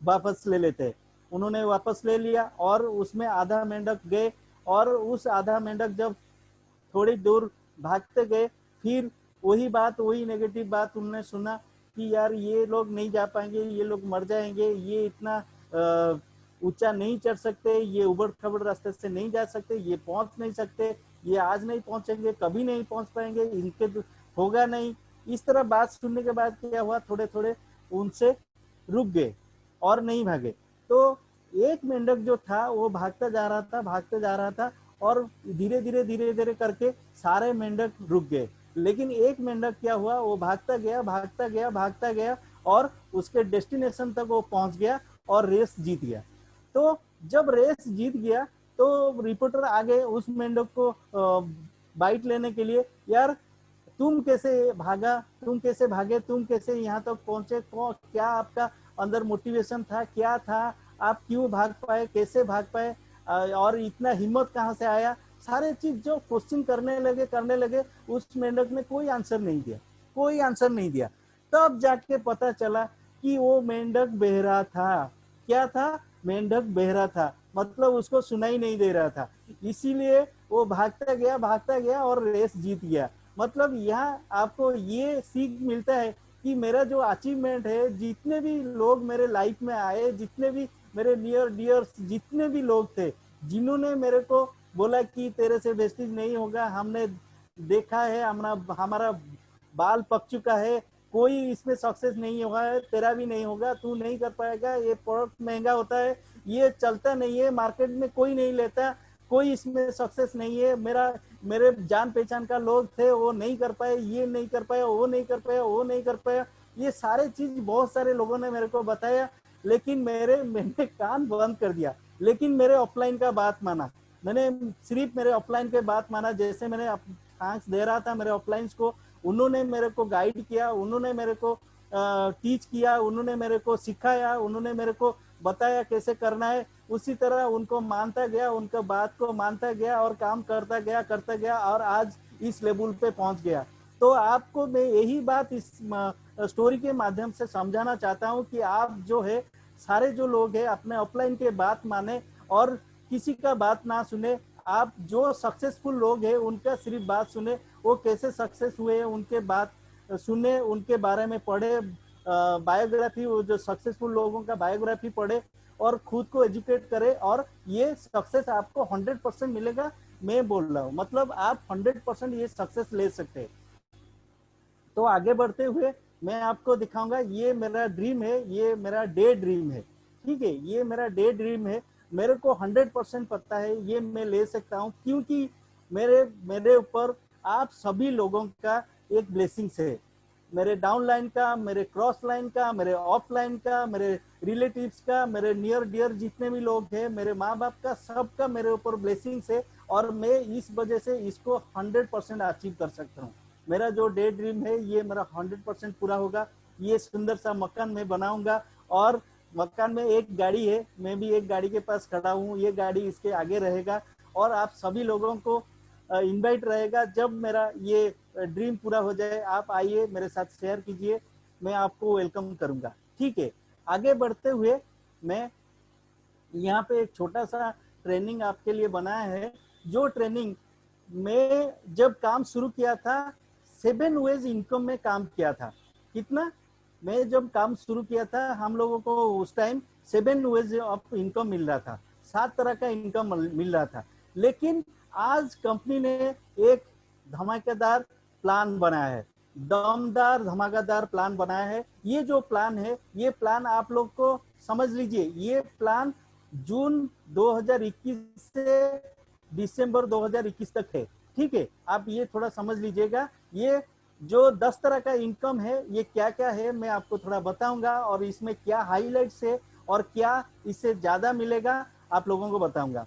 Speaker 2: वापस ले लेते हैं। उन्होंने वापस ले लिया और उसमें आधा मेंढक गए, और उस आधा मेंढक जब थोड़ी दूर भागते गए, फिर वही बात, वही नेगेटिव बात उन्होंने सुना कि यार ये लोग नहीं जा पाएंगे, ये लोग मर जाएंगे, ये इतना ऊंचा नहीं चढ़ सकते, ये उबड़ खबड़ रास्ते से नहीं जा सकते, ये पहुंच नहीं सकते, ये आज नहीं पहुंचेंगे, कभी नहीं पहुंच पाएंगे, इनके होगा नहीं। इस तरह बात सुनने के बाद क्या हुआ, थोड़े थोड़े उनसे रुक गए और नहीं भागे। तो एक मेंढक जो था वो भागता जा रहा था, भागते जा रहा था, और धीरे धीरे करके सारे मेंढक रुक गए। लेकिन एक मेंढक क्या हुआ, वो भागता गया भागता गया भागता गया, और उसके डेस्टिनेशन तक वो पहुंच गया और रेस जीत गया। तो जब रेस जीत गया तो रिपोर्टर आ गए उस मेंढक को बाइट लेने के लिए, यार तुम कैसे भागा, तुम कैसे भागे, तुम कैसे यहाँ तक पहुंचे, क्या आपका अंदर मोटिवेशन था, क्या था, आप क्यों भाग पाए, कैसे भाग पाए, और इतना हिम्मत कहाँ से आया, सारे चीज जो क्वेश्चन करने लगे। उस मेंढक ने कोई आंसर नहीं दिया, कोई आंसर नहीं दिया। तब जाके पता चला कि वो मेंढक बहरा था। क्या था, मेंढक बहरा था, मतलब उसको सुनाई नहीं दे रहा था, इसीलिए वो भागता गया और रेस जीत गया। मतलब यहाँ आपको ये सीख मिलता है कि मेरा जो अचीवमेंट है, जितने भी लोग मेरे लाइफ में आए, जितने भी मेरे नियर डियर्स जितने भी लोग थे, जिन्होंने मेरे को बोला कि तेरे से वेस्टेज नहीं होगा, हमने देखा है, हमारा बाल पक चुका है, कोई इसमें सक्सेस नहीं होगा, तेरा भी नहीं होगा, तू नहीं कर पाएगा, ये प्रोडक्ट महंगा होता है, ये चलता नहीं है, मार्केट में कोई नहीं लेता, कोई इसमें सक्सेस नहीं है, मेरे जान पहचान का लोग थे, वो नहीं कर पाए, ये नहीं कर पाया, वो नहीं कर पाया, वो नहीं कर पाया। ये सारे चीज बहुत सारे लोगों ने मेरे को बताया, लेकिन मैंने कान बंद कर दिया। लेकिन मेरे ऑफलाइन का बात माना, मैंने सिर्फ मेरे ऑफलाइन के बात माना। जैसे मैंने थैंक्स दे रहा था मेरे ऑफलाइन को, उन्होंने मेरे को गाइड किया, उन्होंने मेरे को टीच किया, उन्होंने मेरे को सिखाया, उन्होंने मेरे को बताया कैसे करना है। उसी तरह उनको मानता गया, उनका बात को मानता गया और काम करता गया और आज इस लेवल पे पहुंच गया। तो आपको मैं यही बात इस स्टोरी के माध्यम से समझाना चाहता हूं कि आप जो है, सारे जो लोग हैं अपने ऑफलाइन के बात माने और किसी का बात ना सुने। आप जो सक्सेसफुल लोग हैं उनका सिर्फ बात सुने, वो कैसे सक्सेस हुए उनके बात सुने, उनके बारे में पढ़े, बायोग्राफी, जो सक्सेसफुल लोगों का बायोग्राफी पढ़े और खुद को एजुकेट करे, और ये सक्सेस आपको 100% मिलेगा। मैं बोल रहा हूँ, मतलब आप 100% ये सक्सेस ले सकते हैं। तो आगे बढ़ते हुए मैं आपको दिखाऊंगा, ये मेरा ड्रीम है, ये मेरा डे ड्रीम है, ठीक है, ये मेरा डे ड्रीम है। मेरे को 100% पता है ये मैं ले सकता हूँ, क्योंकि मेरे मेरे ऊपर आप सभी लोगों का एक ब्लेसिंग्स है, मेरे डाउन लाइन का, मेरे क्रॉस लाइन का, मेरे ऑफ लाइन का, मेरे रिलेटिव्स का, मेरे नियर डियर जितने भी लोग हैं, मेरे माँ बाप का, सबका मेरे ऊपर ब्लेसिंग्स है, और मैं इस वजह से इसको 100% अचीव कर सकता हूँ। मेरा जो डे ड्रीम है ये मेरा 100% पूरा होगा। ये सुंदर सा मकान मैं बनाऊंगा, और मकान में एक गाड़ी है, मैं भी एक गाड़ी के पास खड़ा हूँ, ये गाड़ी इसके आगे रहेगा, और आप सभी लोगों को इनवाइट रहेगा। जब मेरा ये ड्रीम पूरा हो जाए, आप आइए मेरे साथ शेयर कीजिए, मैं आपको वेलकम करूंगा, ठीक है। आगे बढ़ते हुए मैं यहाँ पे एक छोटा सा ट्रेनिंग आपके लिए बनाया है, जो ट्रेनिंग मैं जब काम शुरू किया था 7 वेज इनकम में काम किया था। कितना? मैं जब काम शुरू किया था हम लोगों को उस टाइम 7 वेज ऑफ इनकम मिल रहा था, 7 तरह का इनकम मिल रहा था। लेकिन आज कंपनी ने एक धमाकेदार प्लान बनाया है, दमदार धमाकेदार प्लान बनाया है। ये जो प्लान है, ये प्लान आप लोग को समझ लीजिए, ये प्लान जून 2021 से दिसंबर 2021 तक है, ठीक है। आप ये थोड़ा समझ लीजिएगा, ये जो 10 तरह का इनकम है ये क्या क्या है मैं आपको थोड़ा बताऊंगा, और इसमें क्या हाईलाइट्स है और क्या इससे ज्यादा मिलेगा आप लोगों को बताऊंगा।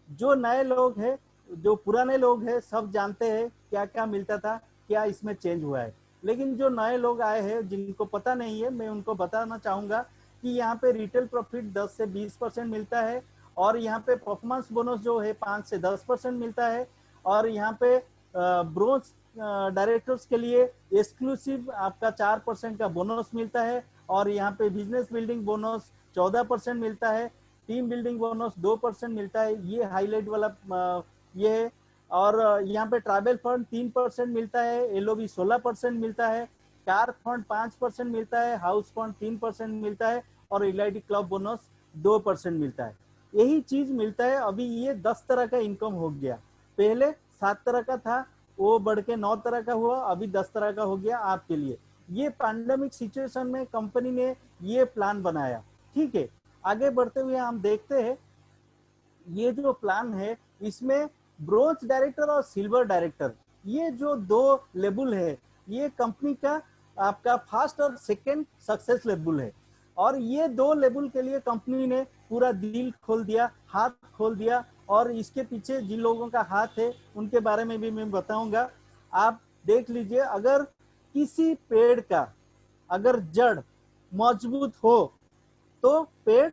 Speaker 2: जो नए लोग हैं, जो पुराने लोग हैं, सब जानते हैं क्या क्या मिलता था, क्या इसमें चेंज हुआ है। लेकिन जो नए लोग आए हैं जिनको पता नहीं है, मैं उनको बताना चाहूंगा कि यहाँ पे रिटेल प्रॉफिट 10 से 20% मिलता है, और यहाँ पे परफॉर्मेंस बोनस जो है 5 से 10% मिलता है, और यहाँ पे ब्रोंज डायरेक्टर्स के लिए एक्सक्लूसिव आपका 4% का बोनस मिलता है, और यहाँ पे बिजनेस बिल्डिंग बोनस 14% मिलता है, टीम बिल्डिंग बोनस 2% मिलता है, ये हाईलाइट वाला ये है। और यहाँ पे ट्रैवल फंड 3% मिलता है, एलओबी 16% मिलता है, कार फंड 5% मिलता है, हाउस फंड 3% मिलता है, और एलआईडी क्लब बोनस 2% मिलता है। यही चीज मिलता है। अभी ये 10 तरह का इनकम हो गया, पहले 7 तरह का था, वो बढ़ के 9 तरह का हुआ, अभी 10 तरह का हो गया आपके लिए। ये पैंडेमिक सिचुएशन में कंपनी ने ये प्लान बनाया, ठीक है। आगे बढ़ते हुए हम देखते हैं, ये जो प्लान है इसमें ब्रोंज डायरेक्टर और सिल्वर डायरेक्टर, ये जो 2 लेवल है, ये कंपनी का आपका फर्स्ट और सेकंड सक्सेस लेवल है। और ये 2 लेवल के लिए कंपनी ने पूरा दिल खोल दिया, हाथ खोल दिया, और इसके पीछे जिन लोगों का हाथ है उनके बारे में भी मैं बताऊंगा। आप देख लीजिए, अगर किसी पेड़ का अगर जड़ मजबूत हो तो पेड़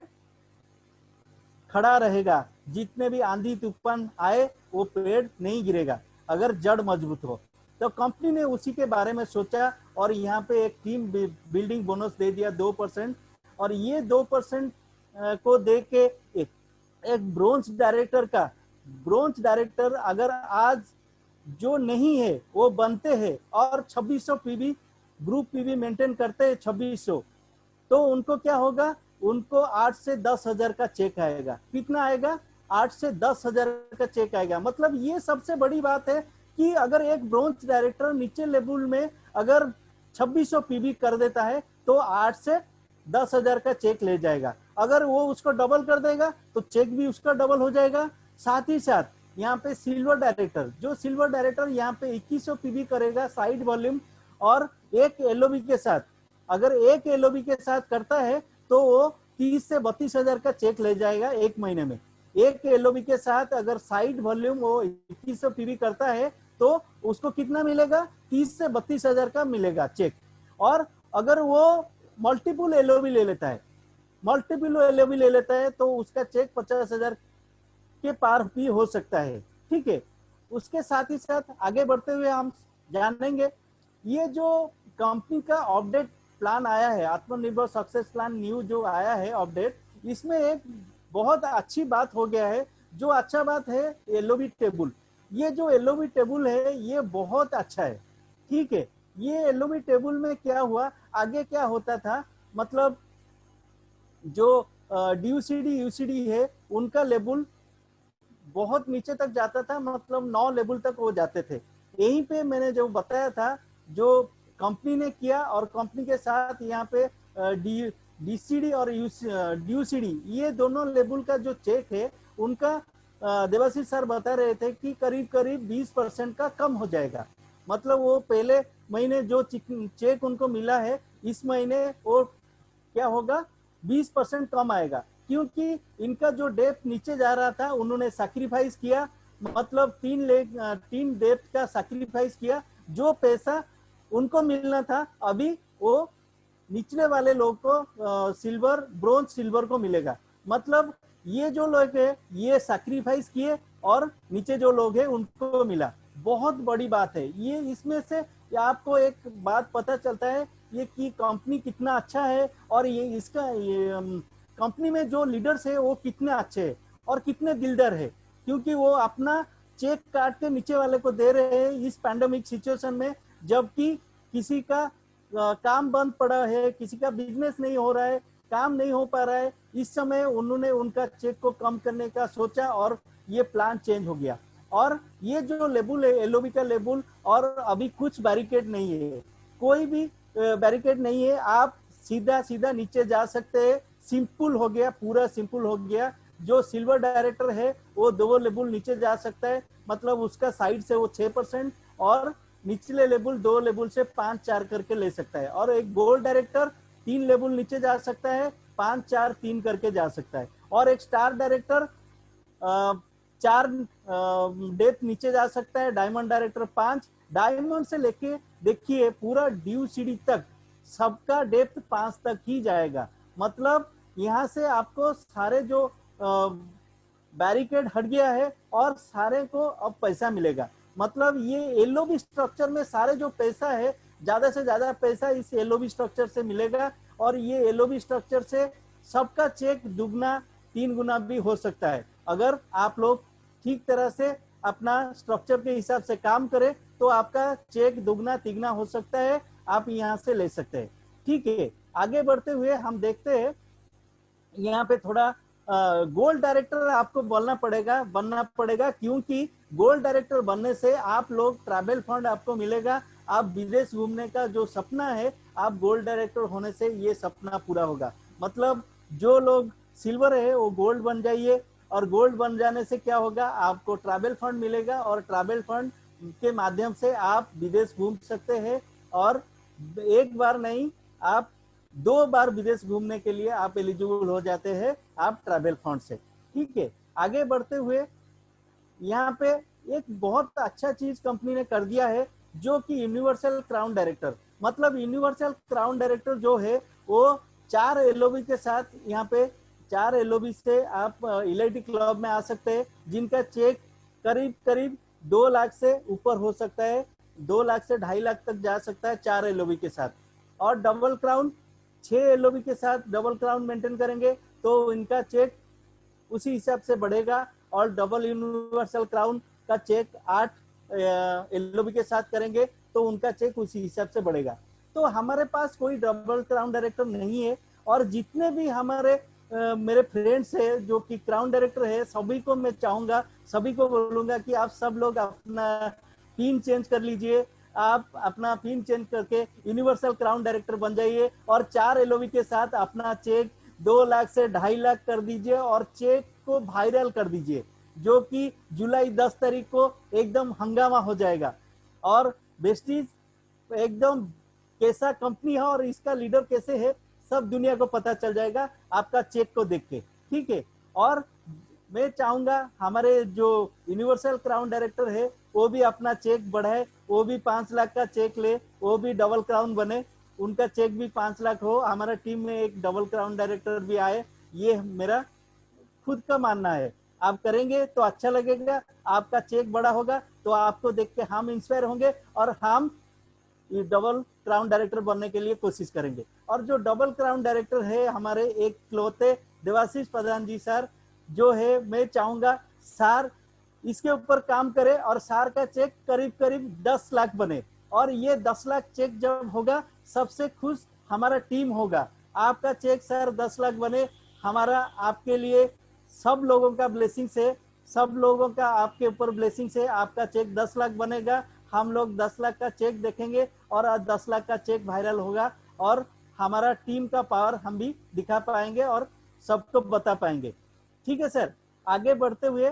Speaker 2: खड़ा रहेगा, जितने भी आंधी तूफान आए वो पेड़ नहीं गिरेगा अगर जड़ मजबूत हो। तो कंपनी ने उसी के बारे में सोचा, और यहाँ पे एक टीम बिल्डिंग बोनस दे दिया 2%, और ये 2% को दे के एक ब्रोंज डायरेक्टर का, ब्रोंज डायरेक्टर अगर आज जो नहीं है वो बनते हैं और 2600 पीवी ग्रुप पीवी मेंटेन करते हैं 2600, तो उनको क्या होगा, उनको 8 से 10 हजार का चेक आएगा। कितना आएगा? 8 से 10 हजार का चेक आएगा। मतलब ये सबसे बड़ी बात है कि अगर एक ब्रोंज डायरेक्टर नीचे लेवल में अगर 2600 पीवी कर देता है तो 8 से 10 हजार का चेक ले जाएगा। अगर वो उसको डबल कर देगा तो चेक भी उसका डबल हो जाएगा। साथ ही साथ यहाँ पे सिल्वर डायरेक्टर, जो सिल्वर डायरेक्टर यहाँ पे 2100 पीवी करेगा साइड वॉल्यूम, और एक एलओबी के साथ, अगर एक एलओबी के साथ करता है तो वो 30 से 32 हजार का चेक ले जाएगा एक महीने में। एक एलओबी के साथ अगर साइड वॉल्यूम वो 2100 पीवी करता है तो उसको कितना मिलेगा? 30 से 32 हजार का मिलेगा चेक। और अगर वो मल्टीपल एलओबी ले लेता है, मल्टीपल एलओबी ले लेता है तो उसका चेक 50 हजार के पार भी हो सकता है, ठीक है। उसके साथ ही साथ आगे बढ़ते हुए हम जानेंगे, ये जो कंपनी का अपडेट प्लान आया है, आत्मनिर्भर सक्सेस प्लान न्यू जो आया है अपडेट, इसमें एक बहुत अच्छी बात हो गया है। जो अच्छा बात है, एलओबी टेबल, ये जो एलओबी टेबल है ये बहुत अच्छा है, ठीक है। ये एलओबी टेबल में क्या हुआ, आगे क्या होता था, मतलब जो डीयूसीडी यूसीडी है उनका लेवल बहुत नीचे तक जाता था, मतलब 9 लेवल तक वो जाते थे। यहीं पे मैंने जो बताया था, जो कंपनी ने किया, और कंपनी के साथ यहाँ पे डीसीडी और डीयूसीडी ये दोनों लेवल का जो चेक है उनका देवाशीष सर बता रहे थे कि करीब करीब 20% का कम हो जाएगा। मतलब वो पहले महीने जो चेक उनको मिला है, इस महीने वो क्या होगा, 20% कम आएगा, क्योंकि इनका जो डेप्थ नीचे जा रहा था उन्होंने सैक्रिफाइस किया, मतलब 3 डेप्थ का सैक्रिफाइस किया। जो पैसा उनको मिलना था अभी वो निचले वाले लोग को सिल्वर, ब्रोंज सिल्वर को मिलेगा। मतलब ये जो लोग है ये सैक्रिफाइस किए और नीचे जो लोग है उनको मिला। बहुत बड़ी बात है ये। इसमें से आपको एक बात पता चलता है ये कि कंपनी कितना अच्छा है, और ये इसका कंपनी में जो लीडर्स है वो कितने अच्छे हैं और कितने दिलदार है, क्योंकि वो अपना चेक काट के नीचे वाले को दे रहे हैं इस पैंडेमिक सिचुएशन में, जबकि किसी का काम बंद पड़ा है, किसी का बिजनेस नहीं हो रहा है, काम नहीं हो पा रहा है। इस समय उन्होंने उनका चेक को कम करने का सोचा और ये प्लान चेंज हो गया। और ये जो लेबल है एलओबी का लेबल, और अभी कुछ बैरिकेड नहीं है, कोई भी बैरिकेड नहीं है, आप सीधा सीधा नीचे जा सकते हैं। सिंपल हो गया, पूरा सिंपल हो गया। जो सिल्वर डायरेक्टर है वो 2 लेवल नीचे जा सकता है, मतलब उसका साइड से वो 6% और निचले लेवल 2 लेवल से 5-4 करके ले सकता है। और एक गोल्ड डायरेक्टर 3 लेवल नीचे जा सकता है, 5-4-3 करके जा सकता है। और एक स्टार डायरेक्टर 4 डेप्थ नीचे जा सकता है, डायमंड डायरेक्टर 5। डायमंड से लेके देखिए पूरा ड्यू सीडी तक सबका डेप्थ 5 तक ही जाएगा। मतलब यहाँ से आपको सारे जो बैरिकेड हट गया है और सारे को अब पैसा मिलेगा। मतलब ये एलओबी स्ट्रक्चर में सारे जो पैसा है, ज्यादा से ज्यादा पैसा इस एलओबी स्ट्रक्चर से मिलेगा। और ये एलओबी स्ट्रक्चर से सबका चेक दुगना 3 गुना भी हो सकता है। अगर आप लोग ठीक तरह से अपना स्ट्रक्चर के हिसाब से काम करें तो आपका चेक दुगना तिगना हो सकता है, आप यहाँ से ले सकते हैं। ठीक है, आगे बढ़ते हुए हम देखते हैं यहाँ पे थोड़ा गोल्ड डायरेक्टर आपको बनना पड़ेगा, क्योंकि गोल्ड डायरेक्टर बनने से आप लोग ट्रैवल फंड आपको मिलेगा। आप विदेश घूमने का जो सपना है, आप गोल्ड डायरेक्टर होने से ये सपना पूरा होगा। मतलब जो लोग सिल्वर है वो गोल्ड बन जाइए, और गोल्ड बन जाने से क्या होगा, आपको ट्रैवल फंड मिलेगा, और ट्रैवल फंड के माध्यम से आप विदेश घूम सकते हैं। और एक बार नहीं, आप 2 बार विदेश घूमने के लिए आप एलिजिबल हो जाते हैं आप ट्रैवल फंड से। ठीक है, आगे बढ़ते हुए यहाँ पे एक बहुत अच्छा चीज कंपनी ने कर दिया है, जो कि यूनिवर्सल क्राउन डायरेक्टर। मतलब यूनिवर्सल क्राउन डायरेक्टर जो है वो 4 एलओबी के साथ, यहाँ पे 4 एलओबी से आप इलाइटी क्लब में आ सकते हैं, जिनका चेक करीब करीब 2 लाख से ऊपर हो सकता है, 2 लाख से 2.5 लाख तक जा सकता है 4 एलओबी के साथ। और डबल क्राउन 6 एलओबी के साथ डबल क्राउन मेंटेन करेंगे तो इनका चेक उसी हिसाब से बढ़ेगा। और डबल यूनिवर्सल क्राउन का चेक 8 एलओबी के साथ करेंगे तो उनका चेक उसी हिसाब से बढ़ेगा। तो हमारे पास कोई डबल क्राउन डायरेक्टर नहीं है, और जितने भी हमारे मेरे फ्रेंड्स है जो कि क्राउन डायरेक्टर है, सभी को मैं चाहूंगा, सभी को बोलूंगा कि आप सब लोग अपना पिन चेंज कर लीजिए। आप अपना पिन चेंज करके यूनिवर्सल क्राउन डायरेक्टर बन जाइए, और 4 एलओबी के साथ अपना चेक 2 लाख से 2.5 लाख कर दीजिए, और चेक को वायरल कर दीजिए, जो कि जुलाई 10 तारीख को एकदम हंगामा हो जाएगा। और वेस्टीज एकदम कैसा कंपनी है और इसका लीडर कैसे है, सब दुनिया को पता चल जाएगा आपका चेक को देख के। ठीक है, और मैं चाहूंगा हमारे जो यूनिवर्सल क्राउन डायरेक्टर है वो भी अपना चेक बढ़ाए, वो भी 5 लाख का चेक ले, वो भी डबल क्राउन बने, उनका चेक भी 5 लाख हो। हमारा टीम में एक डबल क्राउन डायरेक्टर भी आए, ये मेरा खुद का मानना है। आप करेंगे तो अच्छा लगेगा, आपका चेक बड़ा होगा तो आपको देख के हम इंस्पायर होंगे, और हम डबल क्राउन डायरेक्टर बनने के लिए कोशिश करेंगे। और जो डबल क्राउन डायरेक्टर है हमारे एक क्लोते देवाशीष प्रधान जी सर जो है, मैं चाहूंगा सर इसके ऊपर काम करे और सर का चेक करीब करीब 10 लाख बने। और ये 10 लाख चेक जब होगा, सबसे खुश हमारा टीम होगा। आपका चेक सर 10 लाख बने, हमारा आपके लिए सब लोगों का ब्लेसिंग से, सब लोगों का आपके ऊपर ब्लेसिंग से आपका चेक 10 लाख बनेगा। हम लोग 10 लाख का चेक देखेंगे और 10 लाख का चेक वायरल होगा, और हमारा टीम का पावर हम भी दिखा पाएंगे और सबको बता पाएंगे। ठीक है सर। आगे बढ़ते हुए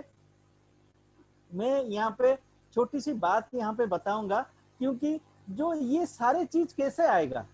Speaker 2: मैं यहाँ पे छोटी सी बात यहाँ पे बताऊंगा, क्योंकि जो ये सारे चीज कैसे आएगा,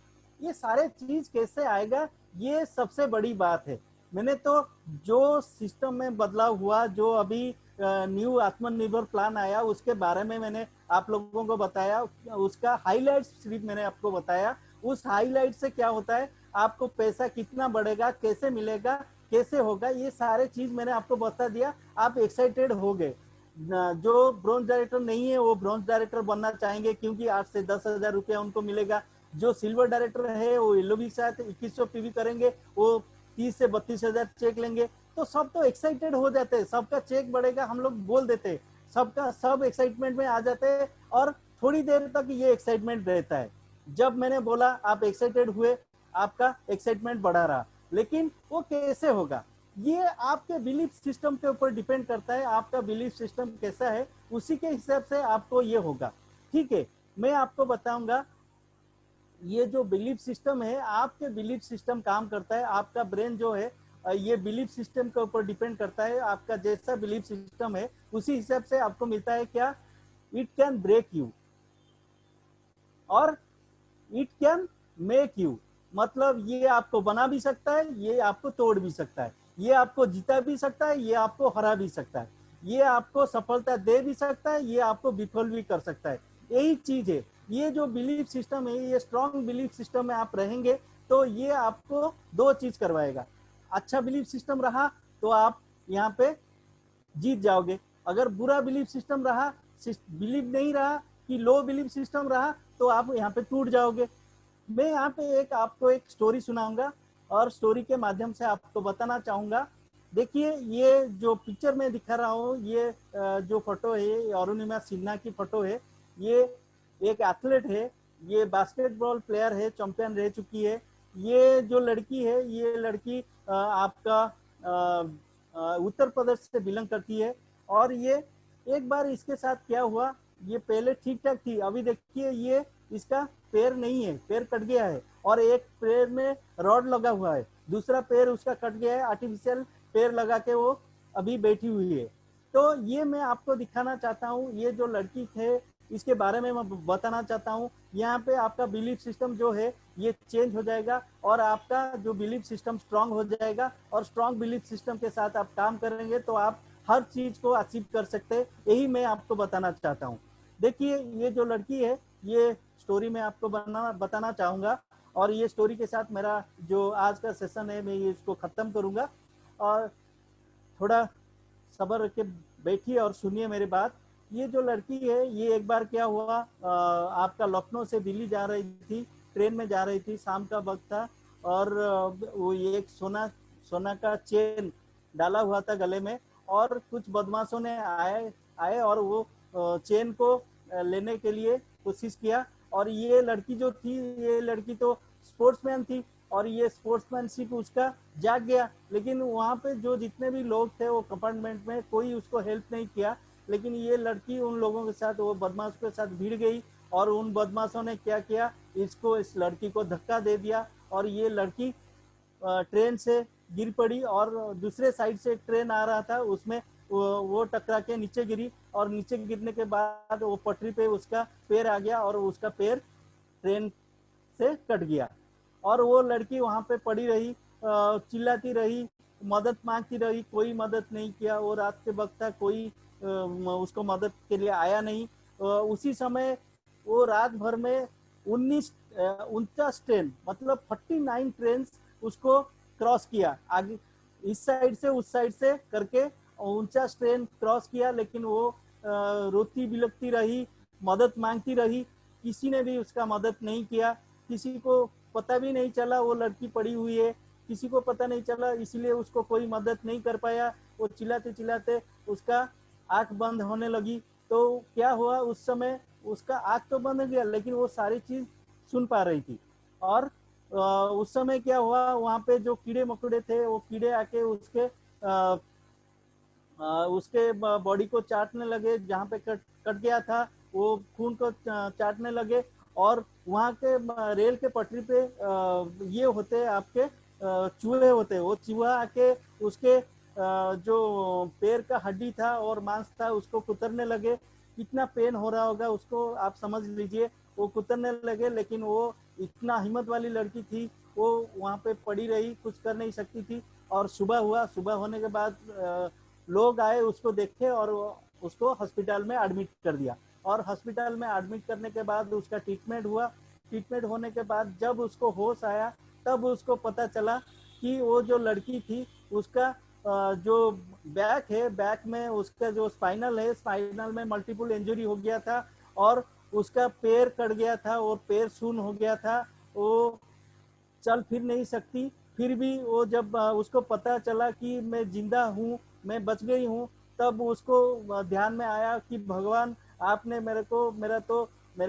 Speaker 2: ये सारे चीज कैसे आएगा, ये सबसे बड़ी बात है। मैंने तो जो सिस्टम में बदलाव हुआ, जो अभी न्यू आत्मनिर्भर प्लान आया, उसके बारे में मैंने आप लोगों को बताया, उसका हाईलाइट सिर्फ मैंने आपको बताया। उस हाईलाइट से क्या होता है, आपको पैसा कितना बढ़ेगा, कैसे मिलेगा, कैसे होगा, ये सारे चीज मैंने आपको बता दिया। आप एक्साइटेड हो गए। जो ब्रॉन्ज डायरेक्टर नहीं है वो ब्रॉन्ज डायरेक्टर बनना चाहेंगे, क्योंकि 8 से 10,000 रुपया उनको मिलेगा। जो सिल्वर डायरेक्टर है वो एलओ के साथ 2100 पीवी करेंगे, वो 30 से 32,000 चेक लेंगे। तो सब तो एक्साइटेड हो जाते हैं, सबका चेक बढ़ेगा, हम लोग बोल देते हैं, सबका सब एक्साइटमेंट में आ जाते हैं, और थोड़ी देर तक ये एक्साइटमेंट रहता है। जब मैंने बोला आप एक्साइटेड हुए, आपका एक्साइटमेंट बढ़ा रहा। लेकिन वो कैसे होगा, ये आपके बिलीफ सिस्टम के ऊपर डिपेंड करता है। आपका बिलीफ सिस्टम कैसा है, उसी के हिसाब से आपको ये होगा। ठीक है, मैं आपको बताऊंगा। ये जो बिलीफ सिस्टम है, आपके बिलीफ सिस्टम काम करता है। आपका ब्रेन जो है, ये बिलीफ सिस्टम के ऊपर डिपेंड करता है। आपका जैसा बिलीफ सिस्टम है, उसी हिसाब से आपको मिलता है क्या, इट कैन ब्रेक यू और इट कैन मेक यू। मतलब ये आपको बना भी सकता है, ये आपको तोड़ भी सकता है, ये आपको जीता भी सकता है, ये आपको हरा भी सकता है, ये आपको सफलता दे भी सकता है, ये आपको विफल भी कर सकता है। यही चीज है। ये जो बिलीफ सिस्टम है, ये स्ट्रॉन्ग बिलीफ सिस्टम में आप रहेंगे तो ये आपको दो चीज करवाएगा। अच्छा बिलीफ सिस्टम रहा तो आप यहाँ पे जीत जाओगे। अगर बुरा बिलीफ सिस्टम रहा, बिलीव नहीं रहा कि लो बिलीफ सिस्टम रहा, तो आप यहाँ पे टूट जाओगे। मैं यहाँ पे आपको एक स्टोरी सुनाऊंगा, और स्टोरी के माध्यम से आपको बताना चाहूंगा। देखिए, ये जो पिक्चर में दिखा रहा हूँ, ये जो फोटो है, ये अरुणिमा सिन्हा की फोटो है। ये एक एथलीट है, ये बास्केटबॉल प्लेयर है, चैंपियन रह चुकी है। ये जो लड़की है, ये लड़की आपका उत्तर प्रदेश से बिलोंग करती है। और ये एक बार इसके साथ क्या हुआ, ये पहले ठीक ठाक थी, अभी देखिए ये इसका पैर नहीं है, पैर कट गया है, और एक पैर में रॉड लगा हुआ है, दूसरा पैर उसका कट गया है, आर्टिफिशियल पैर लगा के वो अभी बैठी हुई है। तो ये मैं आपको दिखाना चाहता हूँ, ये जो लड़की थे इसके बारे में मैं बताना चाहता हूँ। यहाँ पे आपका बिलीफ सिस्टम जो है ये चेंज हो जाएगा, और आपका जो बिलीफ सिस्टम स्ट्रांग हो जाएगा, और स्ट्रांग बिलीफ सिस्टम के साथ आप काम करेंगे तो आप हर चीज को अचीव कर सकते हैं। यही मैं आपको बताना चाहता हूँ। देखिए, ये जो लड़की है, ये स्टोरी में आपको बताना चाहूंगा, और ये स्टोरी के साथ मेरा जो आज का सेशन है मैं ये इसको खत्म करूंगा। और थोड़ा सब्र रख के बैठिए और सुनिए मेरी बात। ये जो लड़की है, ये एक बार क्या हुआ, आपका लखनऊ से दिल्ली जा रही थी, ट्रेन में जा रही थी, शाम का वक्त था, और वो एक सोना का चेन डाला हुआ था गले में, और कुछ बदमाशों ने आए और वो चेन को लेने के लिए कोशिश किया। और ये लड़की जो थी, ये लड़की तो स्पोर्ट्समैन थी, और ये स्पोर्ट्समैनशिप उसका जाग गया। लेकिन वहाँ पे जो जितने भी लोग थे वो कंपार्टमेंट में, कोई उसको हेल्प नहीं किया। लेकिन ये लड़की उन लोगों के साथ, वो बदमाश के साथ भिड़ गई, और उन बदमाशों ने क्या किया, इस लड़की को धक्का दे दिया, और ये लड़की ट्रेन से गिर पड़ी। और दूसरे साइड से एक ट्रेन आ रहा था, उसमें वो टकरा के नीचे गिरी, और नीचे गिरने के बाद वो पटरी पे उसका पैर आ गया, और उसका पैर ट्रेन से कट गया। और वो लड़की वहां पे पड़ी रही, चिल्लाती रही, मदद मांगती रही, कोई मदद नहीं किया। वो रात के वक्त था, कोई उसको मदद के लिए आया नहीं। उसी समय वो रात भर में 49 ट्रेन, मतलब 49 ट्रेन उसको क्रॉस किया, आगे इस साइड से उस साइड से करके 49 ट्रेन क्रॉस किया। लेकिन वो रोती बिलखती रही, मदद मांगती रही, किसी ने भी उसका मदद नहीं किया। किसी को पता भी नहीं चला वो लड़की पड़ी हुई है, किसी को पता नहीं चला, इसलिए उसको कोई मदद नहीं कर पाया। वो चिल्लाते चिल्लाते उसका आंख बंद होने लगी। तो क्या हुआ, उस समय उसका आँख तो बंद हो गया, लेकिन वो सारी चीज सुन पा रही थी। और उस समय क्या हुआ, वहां पे जो कीड़े मकोड़े थे वो कीड़े आके उसके बॉडी को चाटने लगे, जहाँ पे कट कट गया था वो खून को चाटने लगे। और वहाँ के रेल के पटरी पे ये होते आपके चूहे होते, वो चूहा आके उसके जो पैर का हड्डी था और मांस था उसको कुतरने लगे। कितना पेन हो रहा होगा उसको, आप समझ लीजिए। वो कुतरने लगे, लेकिन वो इतना हिम्मत वाली लड़की थी, वो वहाँ पे पड़ी रही, कुछ कर नहीं सकती थी। और सुबह हुआ, सुबह होने के बाद लोग आए, उसको देखे और उसको हॉस्पिटल में एडमिट कर दिया। और हॉस्पिटल में एडमिट करने के बाद उसका ट्रीटमेंट हुआ। ट्रीटमेंट होने के बाद जब उसको होश आया, तब उसको पता चला कि वो जो लड़की थी उसका जो बैक है, बैक में उसका जो स्पाइनल है, स्पाइनल में मल्टीपल इंजरी हो गया था। और उसका पैर कट गया था और पैर सून हो गया था, वो चल फिर नहीं सकती। फिर भी वो जब उसको पता चला कि मैं जिंदा हूँ, मैं बच गई हूँ, तब उसको ध्यान में आया कि भगवान, आपने मेरे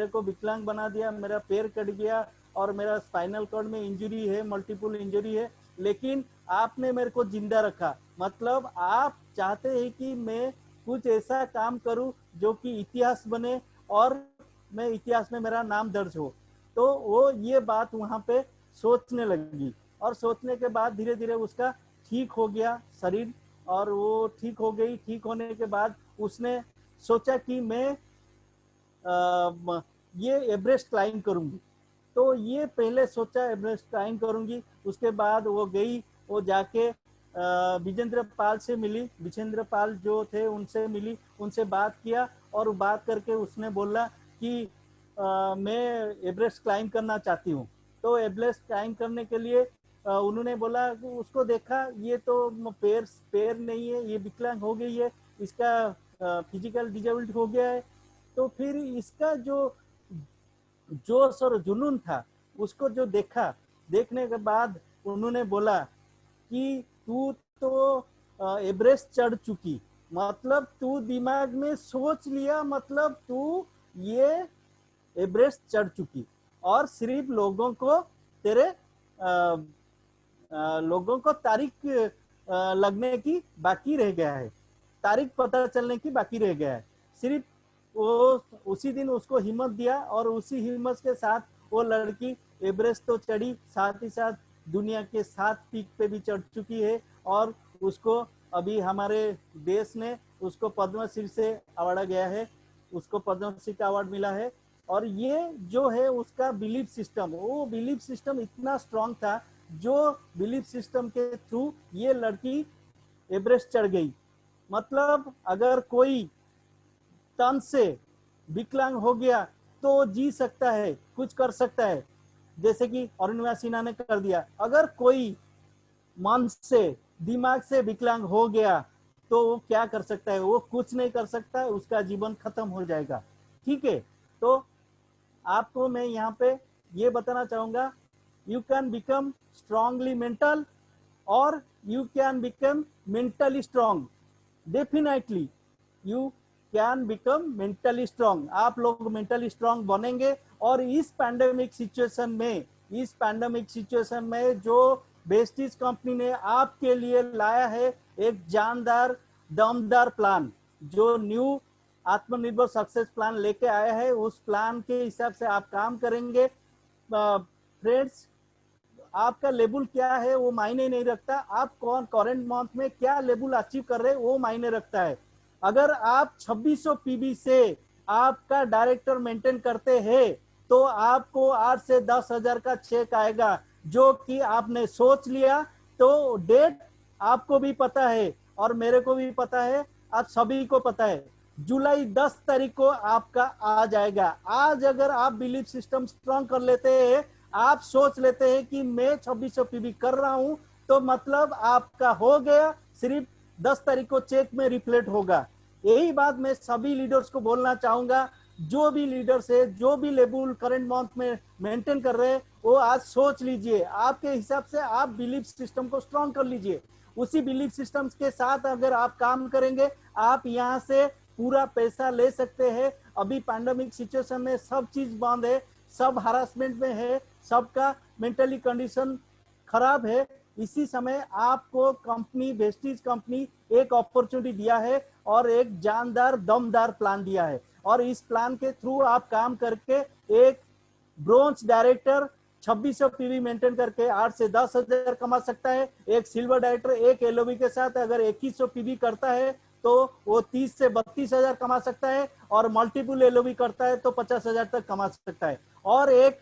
Speaker 2: को विकलांग बना दिया, मेरा पैर कट गया और मेरा स्पाइनल कॉर्ड में इंजरी है, मल्टीपल इंजरी है, लेकिन आपने मेरे को जिंदा रखा। मतलब आप चाहते हैं कि मैं कुछ ऐसा काम करूं जो कि इतिहास बने और मैं इतिहास में मेरा नाम दर्ज हो। तो वो ये बात वहां पे सोचने लगी, और सोचने के बाद धीरे धीरे उसका ठीक हो गया शरीर, और वो ठीक हो गई। ठीक होने के बाद उसने सोचा कि मैं ये एवरेस्ट क्लाइंब करूंगी। तो ये पहले सोचा एवरेस्ट क्लाइंब करूंगी, उसके बाद वो गई, वो जाके विजेंद्र पाल से मिली, विजेंद्र पाल जो थे उनसे मिली, उनसे बात किया। और बात करके उसने बोला कि मैं एवरेस्ट क्लाइंब करना चाहती हूँ। तो एवरेस्ट क्लाइंब करने के लिए उन्होंने बोला, उसको देखा, ये तो पैर पैर नहीं है, ये विकलांग हो गई है, इसका फिजिकल डिजेबिलिटी हो गया है। तो फिर इसका जो जोश और जुनून था, उसको जो देखा, देखने के बाद उन्होंने बोला कि तू तो एवरेस्ट चढ़ चुकी, मतलब तू दिमाग में सोच लिया, मतलब तू ये एवरेस्ट चढ़ चुकी, और सिर्फ लोगों को तेरे लोगों को तारीख लगने की बाकी रह गया है, तारीख पता चलने की बाकी रह गया है। सिर्फ वो उसी दिन उसको हिम्मत दिया, और उसी हिम्मत के साथ वो लड़की एवरेस्ट तो चढ़ी, साथ ही साथ दुनिया के 7 पीक पे भी चढ़ चुकी है। और उसको अभी हमारे देश ने उसको पद्मश्री से अवार्ड गया है, उसको पद्मश्री का अवार्ड मिला है। और ये जो है उसका बिलीफ सिस्टम, वो बिलीफ सिस्टम इतना स्ट्रांग था, जो बिलीफ सिस्टम के थ्रू ये लड़की एवरेस्ट चढ़ गई। मतलब अगर कोई तन से विकलांग हो गया तो जी सकता है, कुछ कर सकता है, जैसे कि अरुणिमा सिन्हा ने कर दिया। अगर कोई मन से, दिमाग से विकलांग हो गया तो वो क्या कर सकता है? वो कुछ नहीं कर सकता है, उसका जीवन खत्म हो जाएगा। ठीक है, तो आपको मैं यहाँ पे ये बताना चाहूंगा, you can become strongly mental और you can become mentally strong. Definitely you can become mentally strong. आप लोग मेंटली स्ट्रांग बनेंगे। और इस पैंडेमिक सिचुएशन में, इस पैंडेमिक सिचुएशन में जो वेस्टीज कंपनी ने आपके लिए लाया है एक जानदार दमदार प्लान, जो न्यू आत्मनिर्भर सक्सेस प्लान लेके आया है, उस प्लान के हिसाब से आप काम करेंगे। फ्रेंड्स, आपका लेवल क्या है वो मायने नहीं रखता, आप कौन करंट मंथ में क्या लेवल अचीव कर रहे हैं वो मायने रखता है। अगर आप 2600 पीबी से आपका डायरेक्टर मेंटेन करते हैं तो आपको 8 से 10,000 का चेक आएगा, जो कि आपने सोच लिया। तो डेट आपको भी पता है और मेरे को भी पता है, आप सभी को पता है, जुलाई 10 तारीख को आपका आ जाएगा। आज अगर आप बिलीफ सिस्टम स्ट्रांग कर लेते हैं, आप सोच लेते हैं कि मैं 2600 पीबी कर रहा हूं, तो मतलब आपका हो गया, सिर्फ 10 तारीख को चेक में रिफ्लेक्ट होगा। यही बात मैं सभी लीडर्स को बोलना चाहूंगा, जो भी लीडर्स है, जो भी लेवल करंट मंथ में मेंटेन कर रहे हैं, वो आज सोच लीजिए, आपके हिसाब से आप बिलीफ सिस्टम को स्ट्रांग कर लीजिए। उसी बिलीफ सिस्टम के साथ अगर आप काम करेंगे, आप यहाँ से पूरा पैसा ले सकते हैं, अभी पैंडेमिक सिचुएशन में सब चीज बंद है, सब हरासमेंट में है, सबका मेंटली कंडीशन खराब है। इसी समय आपको कंपनी वेस्टीज कंपनी एक अपॉर्चुनिटी दिया है और एक जानदार दमदार प्लान दिया है, और इस प्लान के थ्रू आप काम करके एक ब्रोंज डायरेक्टर 2600 पीवी मेंटेन करके 8 से 10 हजार कमा सकता है। एक सिल्वर डायरेक्टर एक एलओबी के साथ अगर 2100 पीवी करता है तो वो 30 से 32 हजार कमा सकता है, और मल्टीपल एलओबी करता है तो 50 हजार तक कमा सकता है। और एक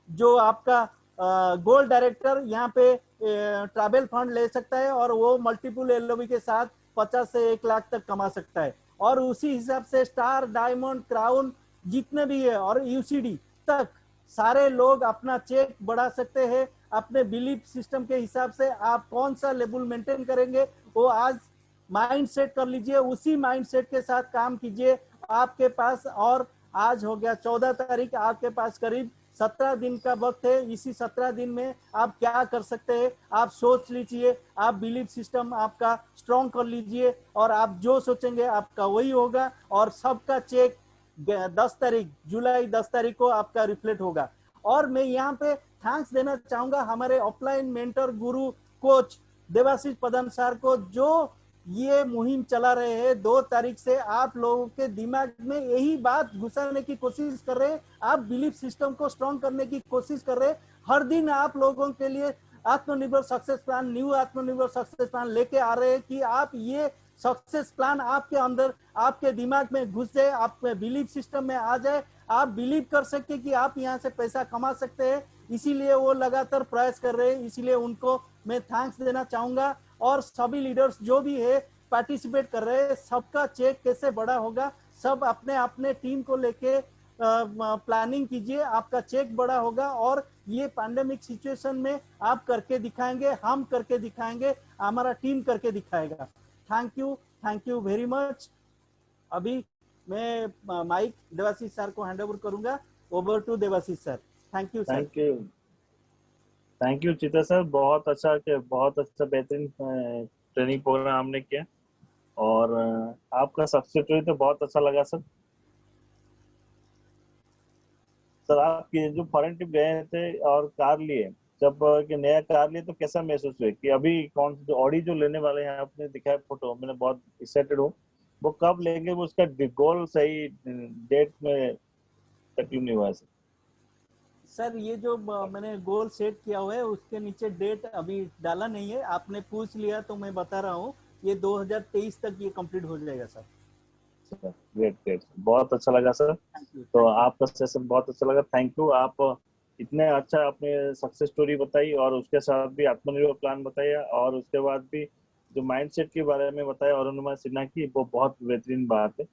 Speaker 2: जो आपका गोल्ड डायरेक्टर यहाँ पे ट्रैवल फंड ले सकता है और वो मल्टीपल एलओबी के साथ 50 से 1 लाख तक कमा सकता है। और उसी हिसाब से स्टार, डायमंड, क्राउन जितने भी है और यूसीडी तक सारे लोग अपना चेक बढ़ा सकते हैं। अपने बिलीफ सिस्टम के हिसाब से आप कौन सा लेवल मेंटेन करेंगे वो आज माइंड सेट कर लीजिए, उसी माइंड सेट के साथ काम कीजिए। आपके पास, और आज हो गया 14 तारीख, आपके पास करीब 17 दिन का वक्त है। इसी 17 दिन में आप क्या कर सकते हैं आप सोच लीजिए, आप बिलीफ सिस्टम आपका स्ट्रॉन्ग कर लीजिए, और आप जो सोचेंगे आपका वही होगा। और सबका चेक 10 तारीख जुलाई 10 तारीख को आपका रिफ्लेक्ट होगा। और मैं यहाँ पे थैंक्स देना चाहूंगा हमारे ऑफलाइन मेंटर गुरु कोच देवाशीष प्रधान सर को, जो ये मुहिम चला रहे हैं। 2 तारीख से आप लोगों के दिमाग में यही बात घुसाने की कोशिश कर रहे हैं, आप बिलीफ सिस्टम को स्ट्रॉन्ग करने की कोशिश कर रहे हैं। हर दिन आप लोगों के लिए आत्मनिर्भर सक्सेस प्लान, न्यू आत्मनिर्भर सक्सेस प्लान लेके आ रहे हैं कि आप ये सक्सेस प्लान आपके अंदर, आपके दिमाग में घुस जाए, आपके बिलीफ सिस्टम में आ जाए, आप बिलीव कर सकते कि आप यहाँ से पैसा कमा सकते हैं। इसीलिए वो लगातार प्रयास कर रहे हैं, इसीलिए उनको मैं थैंक्स देना चाहूंगा। और सभी लीडर्स जो भी है पार्टिसिपेट कर रहे हैं, सबका चेक कैसे बड़ा होगा, सब अपने अपने टीम को लेके प्लानिंग कीजिए, आपका चेक बड़ा होगा। और ये पैंडेमिक सिचुएशन में आप करके दिखाएंगे, हम करके दिखाएंगे, हमारा टीम करके दिखाएगा। Thank you very much. अभी मैं माइक देवाशीष सर को हैंड ओवर करूंगा। Over to Devashish sir. Thank you sir.
Speaker 1: Thank you Chitra sir, बहुत अच्छा बेहतरीन ट्रेनिंग प्रोग्राम हमने किया, और आपका सक्सेस स्टोरी तो बहुत अच्छा लगा सर। सर आपकी जो फॉरेन ट्रिप गए थे और कार लिए, जब कि नया कार लिए तो कैसा महसूस हुआ कि अभी कौन सा जो ऑडी जो लेने वाले हैं, आपने दिखाया फोटो, मैंने बहुत एक्साइटेड हूँ, वो कब लेंगे, वो उसका गोल सही डेट में तकलीफ नहीं हुआ है
Speaker 2: सर ये जो मैंने गोल सेट किया हुआ है उसके नीचे डेट अभी डाला नहीं है, आपने पूछ लिया तो मैं बता रहा हूँ, ये 2023 तक ये कंप्लीट हो जाएगा सर।
Speaker 1: ग्रेट, बहुत अच्छा लगा सर। तो आपका सेशन बहुत अच्छा लगा, थैंक यू। आप इतने अच्छा अपने सक्सेस स्टोरी बताई, और उसके साथ भी आत्मनिर्भर प्लान बताया, और उसके बाद भी जो माइंडसेट के बारे में बताया अरुणिमा सिन्हा की, वो बहुत बेहतरीन बात है।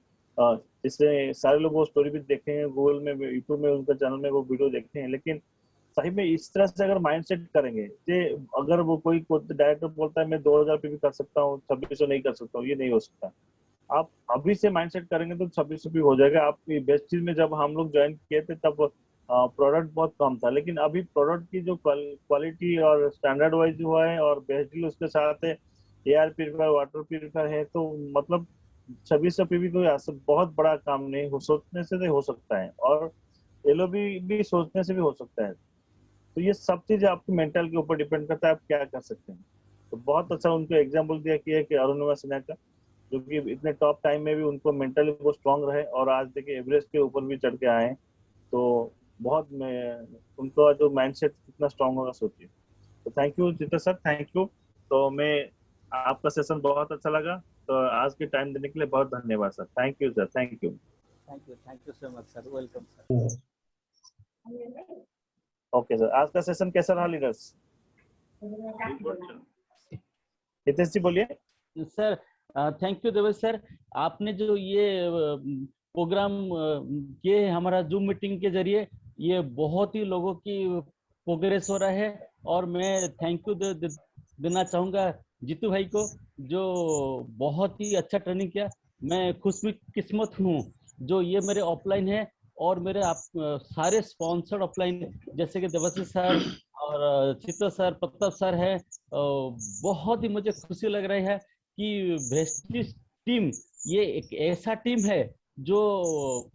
Speaker 1: इससे सारे लोग वो स्टोरी भी देखे हैं, गूगल में, यूट्यूब में, उनके चैनल में वो वीडियो देखते हैं। लेकिन सही में इस तरह से अगर माइंडसेट करेंगे कि अगर वो कोई डायरेक्टर बोलता है मैं 2000 पे भी कर सकता हूँ, 2600 नहीं कर सकता हूँ, ये नहीं हो सकता। आप अभी से माइंडसेट करेंगे तो 2600 भी हो जाएगा। आपकी बेस्ट चीज में जब हम लोग ज्वाइन किए थे तब प्रोडक्ट बहुत कम था, लेकिन अभी प्रोडक्ट की जो क्वालिटी और स्टैंडर्ड वाइज हुआ है, और बेस्ट डील उसके साथ है, एयर प्यूरिफायर, वाटर प्यूरिफायर है, तो मतलब 2600 पीवी कोई बहुत बड़ा काम नहीं हो, सोचने से हो सकता है, और एलओबी भी सोचने से भी हो सकता है। तो ये सब चीज आपकी मेंटल के ऊपर डिपेंड करता है, आप क्या कर सकते हैं। तो बहुत अच्छा उनको एग्जाम्पल दिया कि अरुणिमा सिन्हा का, जो कि इतने टॉप टाइम में भी उनको मेंटली वो स्ट्रांग रहे, और आज देखिए एवरेस्ट के ऊपर भी चढ़ के आए। तो बहुत उनका जो माइंडसेट कितना स्ट्रांग होगा सोचिए। तो thank you Chitra sir, thank you. तो मैं आपका सेशन बहुत अच्छा लगा, तो आज के टाइम देने के लिए बहुत धन्यवाद sir. Thank you sir, thank you
Speaker 2: so much sir, welcome sir.
Speaker 1: Okay sir, आज का सेशन कैसा रहा लीडर्स? हितेश जी बोलिए।
Speaker 3: Sir thank you Devesh sir, आपने जो ये प्रोग्राम किए हमारा जूम मीटिंग के जरिए, ये बहुत ही लोगों की प्रोग्रेस हो रहा है। और मैं थैंक यू देना चाहूंगा जीतू भाई को, जो बहुत ही अच्छा ट्रेनिंग किया। मैं खुशकिस्मत हूँ जो ये मेरे ऑफलाइन है, और मेरे आप सारे स्पॉन्सर्ड ऑफलाइन जैसे कि देवाशीष सर और चित्त सर, प्रताप सर है। बहुत ही मुझे खुशी लग रही है कि वेस्टिज टीम ये एक ऐसा टीम है जो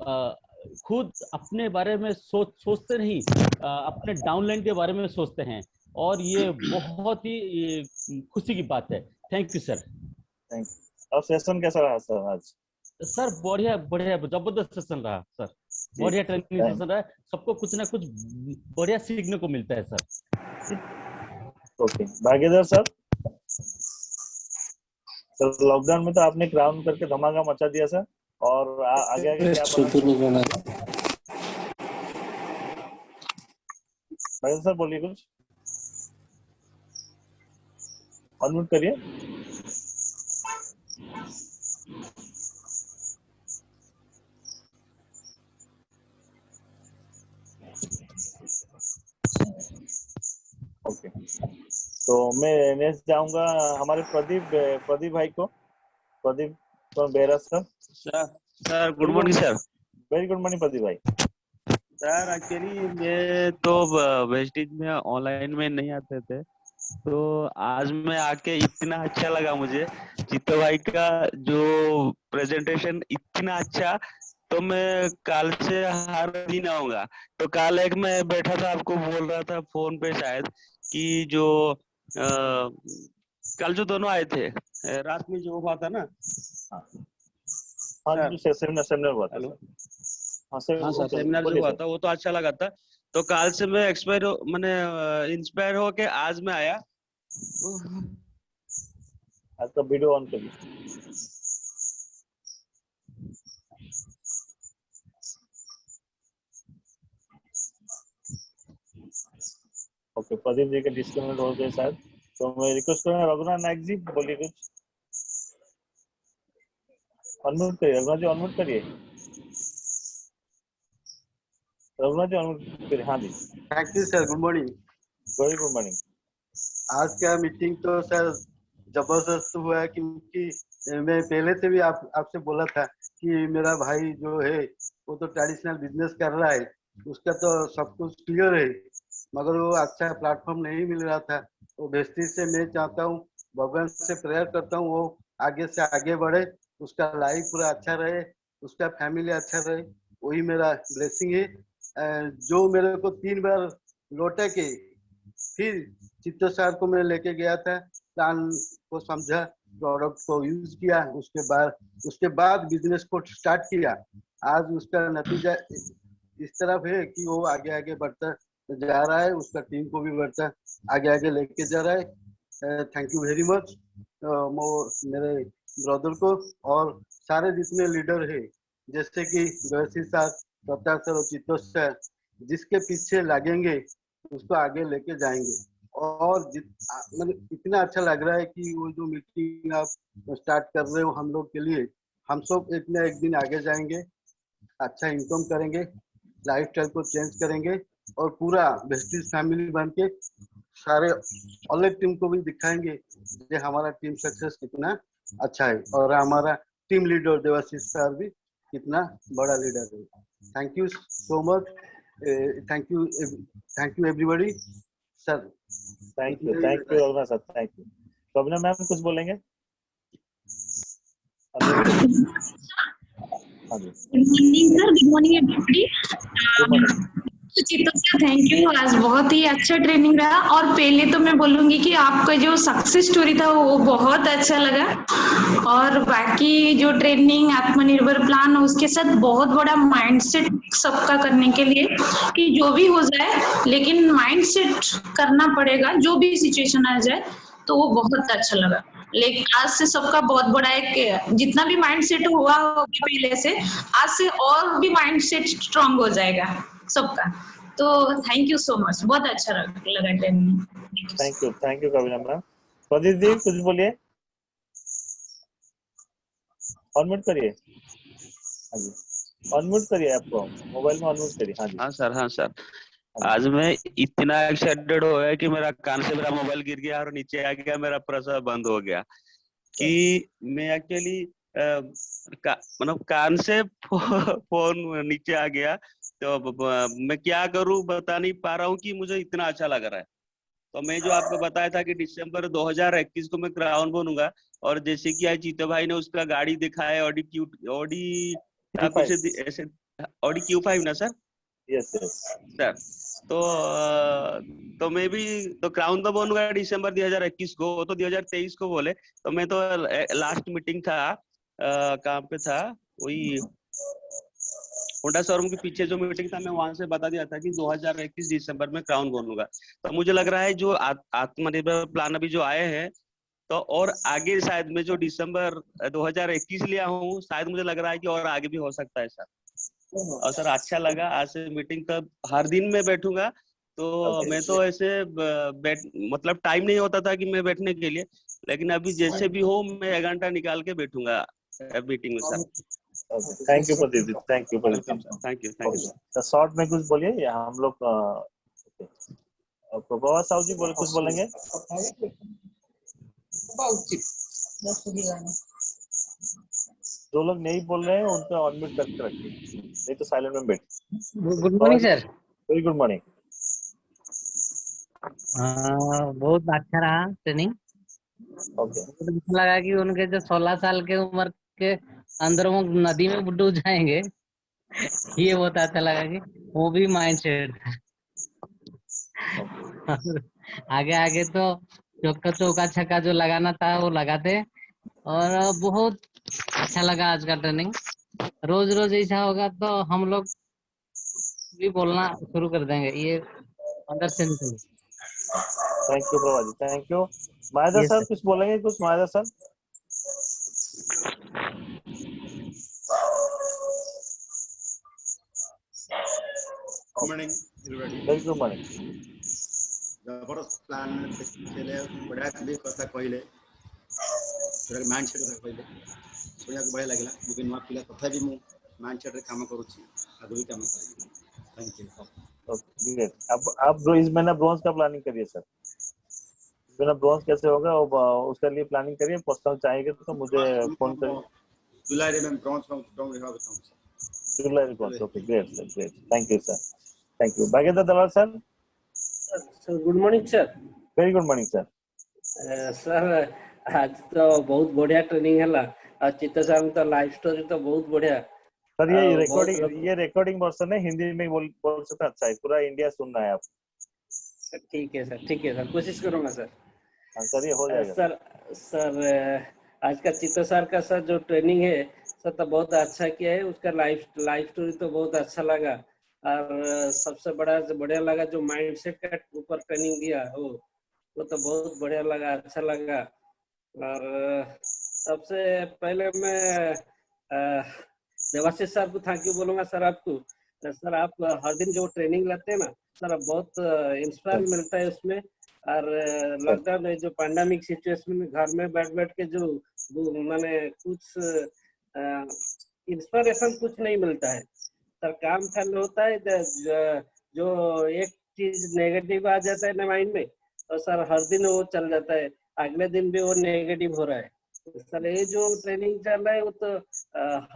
Speaker 3: खुद अपने बारे में सोचते नहीं, अपने डाउनलाइन के बारे में सोचते हैं, और ये बहुत ही खुशी की बात है। Thank you sir.
Speaker 1: Thank you. और सेशन कैसा रहा सर आज?
Speaker 3: सर बढ़िया बढ़िया, जबरदस्त सेशन रहा सर, बढ़िया ट्रेनिंग सेशन रहा है। सबको कुछ ना कुछ बढ़िया सीखने को मिलता है sir.
Speaker 1: Okay, Bhagirath sir. Sir lockdown में तो आपने क्राउन करके धमाका मचा दिया सर, और आगे आगे क्या प्लान? भागीरथ सर बोलिए कुछ, अनम्यूट करिए। ओके, तो मैं नेक्स्ट जाऊंगा हमारे प्रदीप भाई को। Pradeep Bera sir.
Speaker 4: Sir good morning sir.
Speaker 1: Very good morning Pradeep भाई।
Speaker 4: सर एक्चुअली मैं तो वेस्टेज में ऑनलाइन में नहीं आते थे, तो आज मैं आके इतना अच्छा लगा मुझे। चित्तो भाई का जो प्रेजेंटेशन इतना अच्छा, तो मैं कल से हर दिन आऊंगा। तो कल एक मैं बैठा था, आपको बोल रहा था फोन पे शायद, कि जो कल जो दोनों आए थे रात में जो हुआ था ना।
Speaker 1: हाँ जो सेमिनार हुआ था।
Speaker 4: हाँ सर, सेमिनार जो हुआ था वो तो अच्छा लगा था। तो कल से मैं इंस्पायर होके आज मैं आया।
Speaker 1: आपका वीडियो ऑन करिए। ओके, प्रदीप जी के डिस्कनेक्ट हो गए शायद, तो मैं रिक्वेस्ट करूंगा रघुनाथ नायक जी बोलिए कुछ, अनम्यूट करिए। रघुनाथ जी अनम्यूट करिए। रघुनाथ जी अनम्यूट करिए। हाँ जी।
Speaker 5: Thank you sir, good morning.
Speaker 1: Very good morning.
Speaker 5: आज का मीटिंग तो सर जबरदस्त हुआ है, क्योंकि मैं पहले से भी आपसे बोला था कि मेरा भाई जो है वो तो ट्रेडिशनल बिजनेस कर रहा है, उसका तो सब कुछ क्लियर है, मगर वो अच्छा प्लेटफॉर्म नहीं मिल रहा था। तो बेस्टी से मैं चाहता हूँ, भगवान से प्रेयर करता हूँ, वो आगे से आगे बढ़े, उसका लाइफ पूरा अच्छा रहे, उसका फैमिली अच्छा रहे, वही मेरा ब्लेसिंग है। जो मेरे को 3 बार लौटा के फिर चित्तो सर को मैं लेके गया था, प्लान को समझा, प्रोडक्ट को यूज किया, उसके बाद बिजनेस को स्टार्ट किया। आज उसका नतीजा इस तरफ है कि वो आगे आगे बढ़ता जा रहा है, उसका टीम को भी बढ़ता आगे आगे लेके जा रहा है। थैंक यू वेरी मच मेरे ब्रदर को, और सारे जितने लीडर है, जैसे कि गौसी सर, प्रताप सर और चित्तो सर, जिसके पीछे लगेंगे उसको आगे लेके जाएंगे। और मतलब इतना अच्छा लग रहा है कि वो जो मीटिंग आप स्टार्ट कर रहे हो हम लोग के लिए, हम सब एक न एक दिन आगे जाएंगे, अच्छा इनकम करेंगे, लाइफस्टाइल को चेंज करेंगे, और पूरा वेस्टेज फैमिली बन के सारे अलग टीम को भी दिखाएंगे कि हमारा टीम सक्सेस कितना अच्छा है, और हमारा टीम लीडर देवाशीष सर भी कितना बड़ा लीडर है। Thank you so much. Thank you everybody sir.
Speaker 1: Thank you Raghunath sir, thank you. Kavina ma'am कुछ बोलेंगे? हाँ जी।
Speaker 6: Good morning sir, good morning everybody. Chitto sir thank you, आज बहुत ही अच्छा ट्रेनिंग रहा। और पहले तो मैं बोलूंगी कि आपका जो सक्सेस स्टोरी था वो बहुत अच्छा लगा, और बाकी जो ट्रेनिंग आत्मनिर्भर प्लान उसके साथ बहुत बड़ा माइंडसेट सबका करने के लिए कि जो भी हो जाए लेकिन माइंडसेट करना पड़ेगा, जो भी सिचुएशन आ जाए, तो वो बहुत अच्छा लगा। लेकिन आज से सबका बहुत बड़ा एक, जितना भी माइंडसेट हुआ होगा पहले से, आज से और भी माइंडसेट स्ट्रांग हो जाएगा सबका। तो थैंक यू सो मच, बहुत अच्छा लगा training.
Speaker 1: Thank you Kavina ma'am. Pradeep ji कुछ बोलिए, अनम्यूट करिए। हाँ जी, अनम्यूट करिए, आपको मोबाइल में अनम्यूट करिए। हाँ जी।
Speaker 4: हाँ सर। आज मैं इतना एक्साइटेड हो गया कि मेरा कान से मेरा मोबाइल गिर गया और नीचे आ गया, मेरा प्रसाद बंद हो गया। कि मैं एक्चुअली मतलब कान से फोन नीचे आ गया, तो मैं क्या करूं बता नहीं पा रहा हूं कि मुझे इतना अच्छा लग रहा है। तो मैं जो आपको बताया था कि दिसंबर 2021 को मैं क्राउन बनूंगा, और जैसे कि आज चित्तो भाई ने उसका गाड़ी दिखाया, ऑडी कुछ ऐसे ऑडी Q5 ना सर?
Speaker 1: यस यस
Speaker 4: सर तो मैं भी तो क्राउन तो बनूंगा दिसंबर 2021 को, वो तो 2023 को बोले। तो मैं तो लास्ट मीटिंग था कहाँ पे था, वही होंडा शोरूम के पीछे जो मीटिंग था, मैं वहां से बता दिया था कि 2021 दिसंबर में क्राउन बनूंगा। तो मुझे लग रहा है जो आत्मनिर्भर प्लान अभी जो आए हैं, तो और आगे शायद मैं जो दिसंबर 2021 लिया हूँ, शायद मुझे लग रहा है कि और आगे भी हो सकता है सर। और सर अच्छा लगा आज से मीटिंग, तब हर दिन मैं बैठूंगा। तो मैं तो ऐसे मतलब टाइम नहीं होता था कि मैं बैठने के लिए, लेकिन अभी जैसे भी हो मैं 1 घंटा निकाल के बैठूंगा मीटिंग में sir.
Speaker 1: Thank you Pradeep, thank you
Speaker 4: welcome sir, thank you
Speaker 1: sir. Short में कुछ बोलिए या हम लोग प्रभा साहू जी कुछ बोलेंगे? जो लोग नहीं बोल रहे हैं उनको अनम्यूट करके रखिए, नहीं तो साइलेंट में बैठ।
Speaker 7: Good morning sir.
Speaker 1: Very good morning.
Speaker 7: बहुत अच्छा रहा ट्रेनिंग।
Speaker 1: ओके,
Speaker 7: मुझे अच्छा लगा कि उनके जो 16 साल के उम्र के अंदर वो नदी में डूब जाएंगे, ये बहुत अच्छा लगा कि वो भी माइंड सेट। आगे आगे तो चौका छक्का जो लगाना था वो लगाते। और बहुत अच्छा लगा आज का ट्रेनिंग। रोज रोज ऐसा होगा तो हम लोग भी बोलना शुरू कर देंगे, ये अंदर से निकल।
Speaker 1: Thank you Prabha ji, thank you. मायदा
Speaker 7: Yes,
Speaker 1: सर
Speaker 7: sir.
Speaker 1: कुछ बोलेंगे? कुछ मायदा sir?
Speaker 8: Good morning, everybody.
Speaker 1: Very good morning.
Speaker 8: जबरदस्त प्लान खेले, बढ़िया भी कथा कहले, माइंड सेट कथा कहले, सुनिया को बढ़िया लगला। मुझे नवा पिला कथा भी मु माइंड सेट रे काम करूची, आगु भी काम करी। Thank you.
Speaker 1: Okay great. अब आप इस महीना ब्रॉन्ज का प्लानिंग करिए सर। इस महीना ब्रॉन्ज कैसे होगा उसके लिए प्लानिंग करिए। पर्सनल चाहिए तो मुझे फोन करिए।
Speaker 8: जुलाई में ब्रॉन्ज में डाउन रहा बताऊं sir.
Speaker 1: July bronze, okay great sir, great. Thank you sir, thank you. Bhagendra Dalal sir.
Speaker 9: Sir good morning sir.
Speaker 1: Very good morning sir.
Speaker 9: Sir आज तो बहुत बढ़िया ट्रेनिंग है और चित्त सर तो लाइव स्टोरी तो बहुत बढ़िया
Speaker 1: सर। ये रिकॉर्डिंग वर्जन है, हिंदी में बोल सकते हैं। अच्छा है, पूरा इंडिया सुन रहा है आप।
Speaker 9: ठीक है सर, ठीक है सर, कोशिश करूंगा सर।
Speaker 1: हाँ सर, ये हो जाएगा
Speaker 9: सर आज का चित्त सर का सर जो ट्रेनिंग है सर तो बहुत अच्छा किया है। उसका लाइव स्टोरी तो बहुत अच्छा लगा। और सबसे बढ़िया लगा जो माइंडसेट के ऊपर ट्रेनिंग दिया वो तो बहुत बढ़िया लगा, अच्छा लगा। और सबसे पहले मैं देवाशीष सर को थैंक यू बोलूंगा सर आपको। सर आप हर दिन जो ट्रेनिंग लेते हैं ना सर, बहुत इंस्पायर मिलता है उसमें। और लॉकडाउन में जो पैंडेमिक सिचुएशन में घर में बैठ के जो मैंने कुछ इंस्पिरेशन कुछ नहीं मिलता है सर। काम करना होता है जो एक चीज नेगेटिव आ जाता है ना माइंड में, तो सर हर दिन वो चल जाता है, अगले दिन भी वो नेगेटिव हो रहा है। सर ये जो ट्रेनिंग चल रहा है वो तो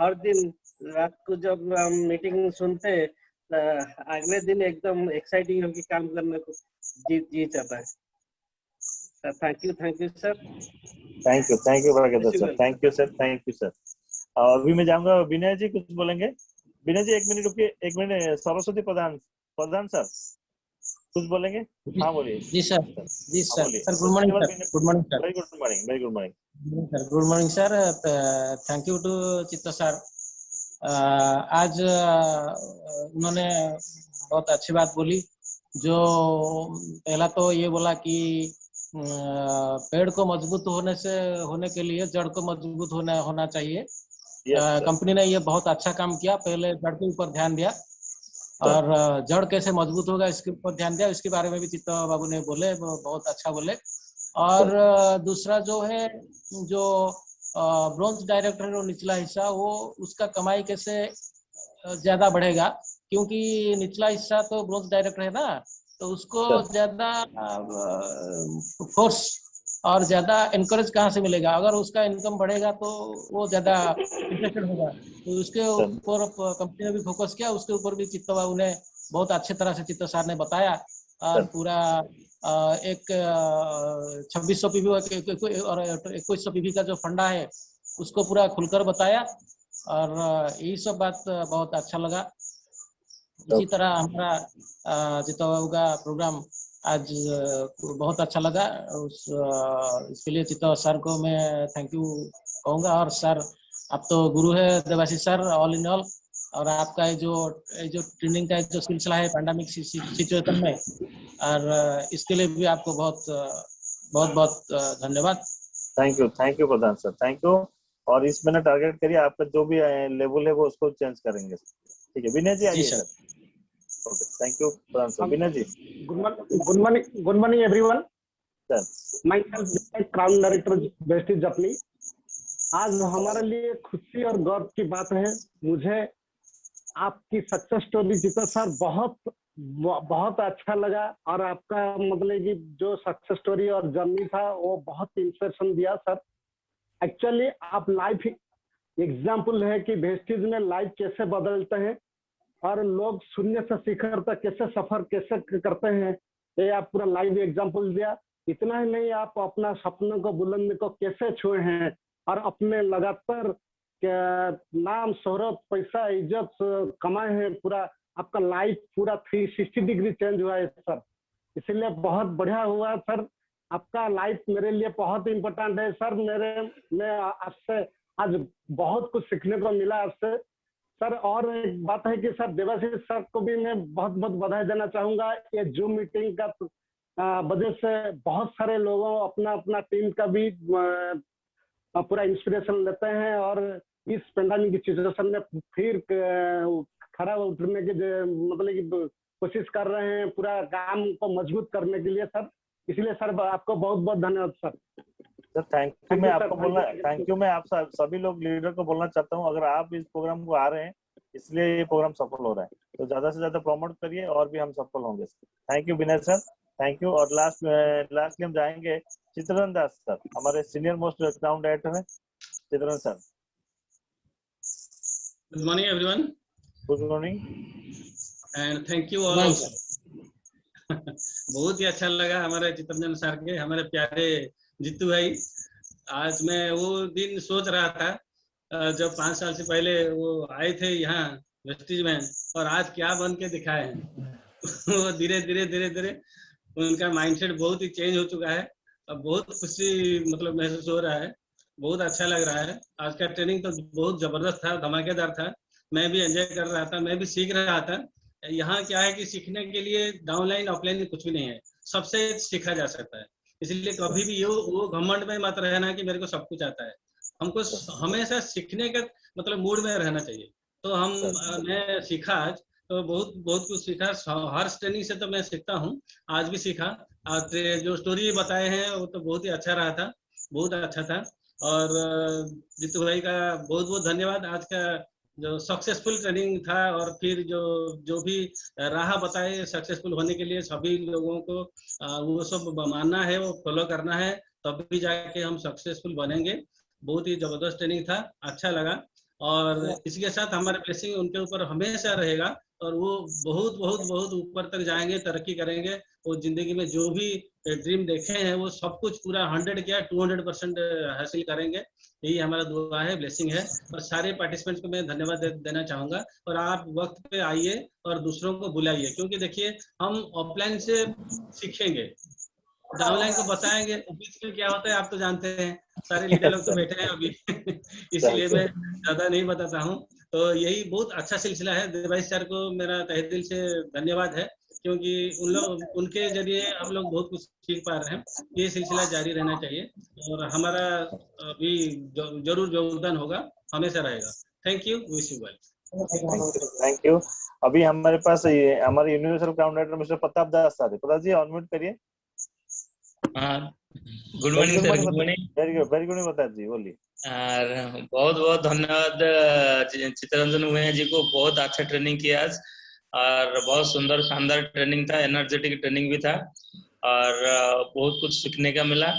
Speaker 9: हर दिन रात को जब हम मीटिंग सुनते हैं अगले दिन एकदम एक्साइटिंग होकर काम करने को जी चाहता है sir. Thank you sir.
Speaker 1: Thank you Bhagendra sir, thank you sir, thank you sir. अभी मैं जाऊंगा विनय जी, कुछ बोलेंगे? विनय जी 1 मिनट रुकिए, 1 मिनट। सरस्वती प्रधान सर कुछ बोलेंगे? हाँ बोलिए।
Speaker 7: जी सर, जी sir. Sir good morning sir. Good morning sir.
Speaker 1: Very good morning, very good morning
Speaker 7: sir. Good morning sir. Thank you to Chitt sir. आज उन्होंने बहुत अच्छी बात बोली। जो पहला तो ये बोला कि पेड़ को मजबूत होने के लिए जड़ को मजबूत होना चाहिए। कंपनी ने ये बहुत अच्छा काम किया। पहले जड़ के ऊपर ध्यान दिया और जड़ कैसे मजबूत होगा इसके ऊपर ध्यान दिया। इसके बारे में भी चित्त बाबू ने बोले, बहुत अच्छा बोले। और दूसरा जो है, जो ब्रॉन्ज डायरेक्टर है वो निचला हिस्सा, वो उसका कमाई कैसे ज्यादा बढ़ेगा, क्योंकि निचला हिस्सा तो ब्रॉन्ज डायरेक्टर है ना, तो उसको ज्यादा फोर्स और ज्यादा एनकरेज कहाँ से मिलेगा? अगर उसका इनकम बढ़ेगा तो वो ज्यादा इंटरेस्टेड होगा। तो उसके ऊपर कंपनी ने भी फोकस किया। उसके ऊपर भी चित्त बाबू ने बहुत अच्छे तरह से चित्त सर ने बताया। और पूरा एक 2600 पीवी और 2100 पीवी का जो फंडा है उसको पूरा खुलकर बताया। और यही सब बात बहुत अच्छा लगा। इसी तरह हमारा चित्ता बाबू का प्रोग्राम आज बहुत अच्छा लगा। इसके लिए चित्ता सर को मैं थैंक यू कहूँगा। और सर आप तो गुरु है Devashish sir, all in all. और आपका ये जो ट्रेनिंग का जो सिलसिला है पैंडेमिक सिचुएशन में, और इसके लिए भी आपको बहुत बहुत धन्यवाद।
Speaker 1: Thank you Pradhan sir, thank you. और इस महीने टारगेट करिए, आपका जो भी लेवल है वो उसको चेंज करेंगे। ठीक है विनय जी, आइए sir. Okay, thank you Pradhan sir. Vinay ji.
Speaker 10: Good morning everyone
Speaker 1: sir.
Speaker 10: My crown director Vestige जपनी। आज हमारे लिए खुशी और गर्व की बात है। मुझे आपकी सक्सेस स्टोरी चित्ता सर बहुत अच्छा लगा। और आपका मतलब कि जो सक्सेस स्टोरी और जर्नी था वो बहुत इंस्पिरेशन दिया सर। एक्चुअली आप लाइफ एग्जाम्पल है कि वेस्टिज में लाइफ कैसे बदलते हैं और लोग शून्य से शिखर तक कैसे सफर कैसे करते हैं, ये आप पूरा लाइव एग्जाम्पल दिया। इतना ही नहीं, आप अपना सपनों को बुलंदी को कैसे छुए हैं और अपने लगातार नाम शोहरत पैसा इज्जत कमाए हैं। पूरा आपका लाइफ पूरा 360 डिग्री चेंज हुआ है सर, इसीलिए बहुत बढ़िया हुआ सर। आपका लाइफ मेरे लिए बहुत इम्पोर्टेंट है सर। मैं आपसे आज बहुत कुछ सीखने को मिला आपसे सर। और एक बात है कि सर देवाशीष सर को भी मैं बहुत बहुत बधाई देना चाहूंगा। ये जूम मीटिंग का वजह से बहुत सारे लोगों अपना टीम का भी पूरा इंस्पिरेशन लेते हैं और इस पेंडेमिक की सिचुएशन में फिर खड़ा उतरने की मतलब कि कोशिश कर रहे हैं पूरा काम को मजबूत करने के लिए सर। इसलिए सर आपको बहुत बहुत धन्यवाद सर।
Speaker 1: Sir thank you. मैं आप सभी लोग लीडर को बोलना चाहता हूँ, अगर आप इस प्रोग्राम को आ रहे हैं इसलिए ये प्रोग्राम सफल हो रहा है, तो ज्यादा से ज्यादा प्रमोट करिए और भी हम सफल होंगे। Thank you Vinay sir, thank you. और लास्टली हम जाएंगे चित्ररंजन दास सर, हमारे सीनियर मोस्ट क्राउन डायरेक्टर है Chitraranjan sir.
Speaker 11: Good morning everyone.
Speaker 1: Good morning
Speaker 11: and thank you all. बहुत ही अच्छा लगा हमारे चित्ररंजन सर के, हमारे प्यारे जीतू भाई। आज मैं वो दिन सोच रहा था जब 5 साल से पहले वो आए थे यहाँ वेस्टिज में, और आज क्या बन के दिखाए हैं। वो धीरे धीरे उनका माइंडसेट बहुत ही चेंज हो चुका है। अब बहुत खुशी मतलब महसूस हो रहा है, बहुत अच्छा लग रहा है। आज का ट्रेनिंग तो बहुत जबरदस्त था, धमाकेदार था। मैं भी एंजॉय कर रहा था, मैं भी सीख रहा था। यहाँ क्या है कि सीखने के लिए डाउनलाइन ऑफलाइन कुछ भी नहीं है, सबसे सीखा जा सकता है। इसलिए कभी भी वो घमंड में मत रहना कि मेरे को सब कुछ आता है। हमको हमेशा सीखने का मतलब मूड में रहना चाहिए। तो मैं सीखा आज, तो बहुत कुछ सीखा। हर ट्रेनिंग से तो मैं सीखता हूँ, आज भी सीखा। आज जो स्टोरी बताए हैं वो तो बहुत ही अच्छा रहा था, बहुत अच्छा था। और जीतू भाई का बहुत बहुत धन्यवाद। आज का जो सक्सेसफुल ट्रेनिंग था और फिर जो भी राह बताए सक्सेसफुल होने के लिए सभी लोगों को वो सब मानना है, वो फॉलो करना है, तब भी जाके हम सक्सेसफुल बनेंगे। बहुत ही जबरदस्त ट्रेनिंग था, अच्छा लगा। और इसके साथ हमारा ब्लेसिंग उनके ऊपर हमेशा रहेगा और वो बहुत बहुत बहुत ऊपर तक जाएंगे, तरक्की करेंगे। वो जिंदगी में जो भी ड्रीम देखे हैं वो सब कुछ पूरा 100 क्या 200% हासिल करेंगे। यही हमारा दुआ है, ब्लेसिंग है। और सारे पार्टिसिपेंट्स को मैं धन्यवाद देना चाहूंगा। और आप वक्त पे आइए और दूसरों को बुलाइए, क्योंकि देखिए हम ऑफलाइन से सीखेंगे, डाउनलाइन को बताएंगे, बीच में क्या होता है आप तो जानते हैं, सारे लीडर लोग तो बैठे हैं अभी। इसलिए मैं ज्यादा नहीं बताता हूँ। तो यही बहुत अच्छा सिलसिला है। देवाशीष सर को मेरा तहे दिल से धन्यवाद है, क्योंकि उनके जरिए हम लोग बहुत कुछ सीख पा रहे हैं। ये सिलसिला जारी रहना चाहिए और हमारा भी जरूर योगदान होगा, हमेशा रहेगा। Thank you, wish you well.
Speaker 1: Thank you. अभी हमारे पास हमारे universal crown director mister Pratap Das sir है। प्रताप जी अनम्यूट करिए।
Speaker 12: Good morning sir. Good morning.
Speaker 1: Very good Pratap ji, बोलिए।
Speaker 12: बहुत बहुत धन्यवाद चित्ररंजन भैया जी को, बहुत अच्छा ट्रेनिंग किया आज और बहुत सुंदर शानदार ट्रेनिंग था, एनर्जेटिक ट्रेनिंग भी था और बहुत कुछ सीखने का मिला।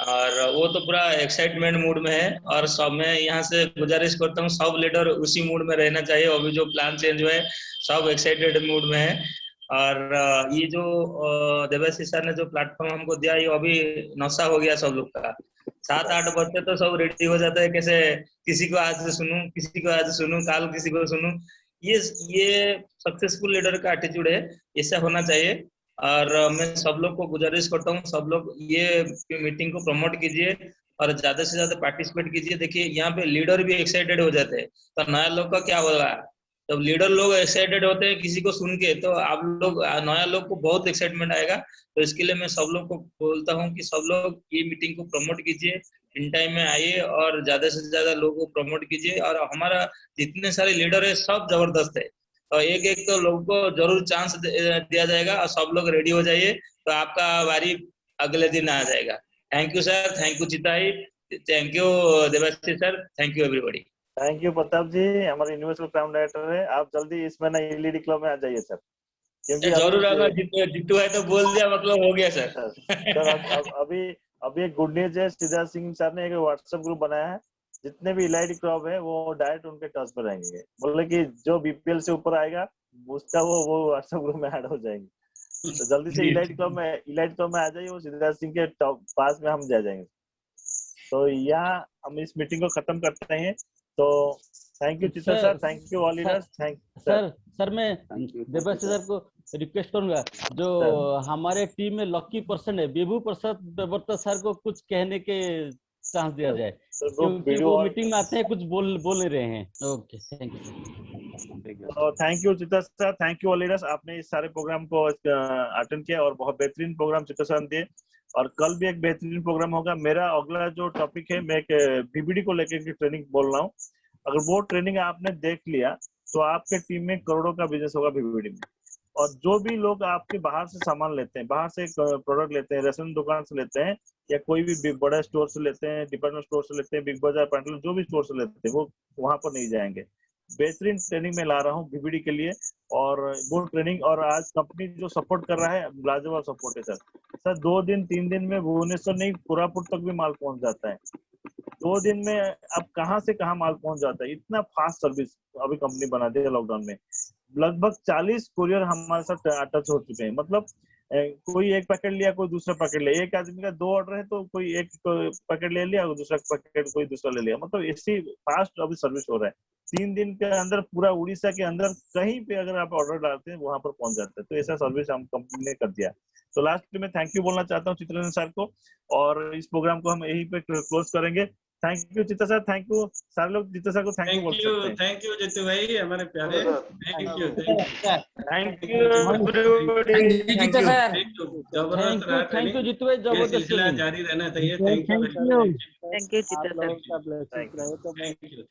Speaker 12: और वो तो पूरा एक्साइटमेंट मूड में है और सब मैं यहाँ से गुजारिश करता हूँ सब लीडर उसी मूड में रहना चाहिए। अभी जो प्लान चेंज हुआ है सब एक्साइटेड मूड में है और ये जो देवाशीष सर ने जो प्लेटफॉर्म हमको दिया, ये अभी नशा हो गया सब लोग का। 7-8 बच्चे तो सब रेडी हो जाते हैं, कैसे किसी को आज सुनूं, किसी को आज सुनूं, काल किसी को सुनूं। ये सक्सेसफुल लीडर का एटीट्यूड है, ऐसा होना चाहिए। और मैं सब लोग को गुजारिश करता हूँ, सब लोग ये मीटिंग को प्रमोट कीजिए और ज्यादा से ज्यादा पार्टिसिपेट कीजिए। देखिए यहाँ पे लीडर भी एक्साइटेड हो जाते हैं, तो नया लोग का क्या होगा, जब लीडर लोग एक्साइटेड होते हैं किसी को सुन के, तो आप लोग नया लोग को बहुत एक्साइटमेंट आएगा। तो इसके लिए मैं सब लोग को बोलता हूँ कि सब लोग ये मीटिंग को प्रमोट कीजिए, इन टाइम में आइए और ज्यादा से ज्यादा लोगों को प्रमोट कीजिए। और हमारा जितने सारे लीडर है सब जबरदस्त है, और एक एक तो लोगों को जरूर चांस दिया जाएगा, और सब लोग रेडी हो जाइए, तो आपका बारी अगले दिन आ जाएगा। Thank you sir, thank you Chitai, thank you Debashish sir, thank you everybody.
Speaker 1: Thank you Pratap ji, हमारे यूनिवर्सल क्राउन डायरेक्टर है। आप जल्दी इस महीना एलईडी क्लब में आ जाइए सर, क्योंकि
Speaker 12: जरूर आना। जितू है तो बोल दिया, मतलब हो गया सर।
Speaker 1: सर अभी एक गुड न्यूज है, सिद्धार्थ सिंह सर ने एक व्हाट्सएप ग्रुप बनाया है, जितने भी एलईडी क्लब है वो डायरेक्ट उनके टच पर रहेंगे। बोले कि जो बीपीएल से ऊपर आएगा उसका वो व्हाट्सएप ग्रुप में ऐड हो जाएंगे। तो जल्दी से एलईडी क्लब में आ जाइए, वो सिद्धार्थ सिंह के पास में हम जा जाएंगे। तो यहाँ हम इस मीटिंग को खत्म करते हैं। तो thank you Chitra sir, thank you all leaders, thank
Speaker 3: sir मैं देवाशीष सर को रिक्वेस्ट करूंगा, जो हमारे टीम में लकी पर्सन है विभू प्रसाद बेबरता सर को कुछ कहने के चांस दिया जाए, क्योंकि वो मीटिंग में आते हैं कुछ बोल रहे हैं। Okay, thank you.
Speaker 1: Thank you Chitra sir, thank you all leaders, आपने इस सारे प्रोग्राम को अटेंड किया और बहुत बेहतरीन प्रोग्राम चित्रा सर ने दिए। और कल भी एक बेहतरीन प्रोग्राम होगा। मेरा अगला जो टॉपिक है, मैं एक बीबीडी को लेकर की ट्रेनिंग बोल रहा हूँ। अगर वो ट्रेनिंग आपने देख लिया तो आपके टीम में करोड़ों का बिजनेस होगा बीबीडी में। और जो भी लोग आपके बाहर से सामान लेते हैं, बाहर से प्रोडक्ट लेते हैं, रेशन दुकान से लेते हैं या कोई भी बड़ा स्टोर से लेते हैं, डिपार्टमेंट स्टोर से लेते हैं, बिग बाजार, पैंटलून, जो भी स्टोर से लेते हैं, वो वहां पर नहीं जाएंगे। बेहतरीन ट्रेनिंग में ला रहा हूँ बीबीडी के लिए, और वो ट्रेनिंग और आज कंपनी जो सपोर्ट कर रहा है, लाजवाब सपोर्ट है सर। 2 दिन 3 दिन में भुवनेश्वर नहीं कोरापुट तक भी माल पहुंच जाता है। 2 दिन में अब कहाँ से कहाँ माल पहुंच जाता है, इतना फास्ट सर्विस अभी कंपनी बना दी है लॉकडाउन में। लगभग 40 कुरियर हमारे साथ अटैच हो चुके हैं। मतलब कोई एक पैकेट लिया, कोई दूसरा पैकेट लिया, एक आदमी का 2 ऑर्डर है तो कोई एक पैकेट ले लिया, दूसरा पैकेट कोई दूसरा ले लिया। मतलब इसी फास्ट अभी सर्विस हो रहा है। 3 दिन के अंदर पूरा उड़ीसा के अंदर कहीं पे अगर आप ऑर्डर डालते हैं वहां पर पहुंच जाते हैं। तो ऐसा सर्विस हम कंपनी ने कर दिया। तो लास्ट में थैंक यू बोलना चाहता हूँ चित्ररंजन सर को, और इस प्रोग्राम को हम यहीं पे क्लोज करेंगे। Thank you Chitra sir, thank you सारे लोग चित्रा सर को थैंक यू बोल सकते हैं।
Speaker 11: थैंक यू जितू भाई, हमारे प्यारे, थैंक यू
Speaker 3: जितू भाई, जबरदस्त
Speaker 11: जारी रहना चाहिए। Thank you
Speaker 13: Chitra sir.
Speaker 11: Thank you.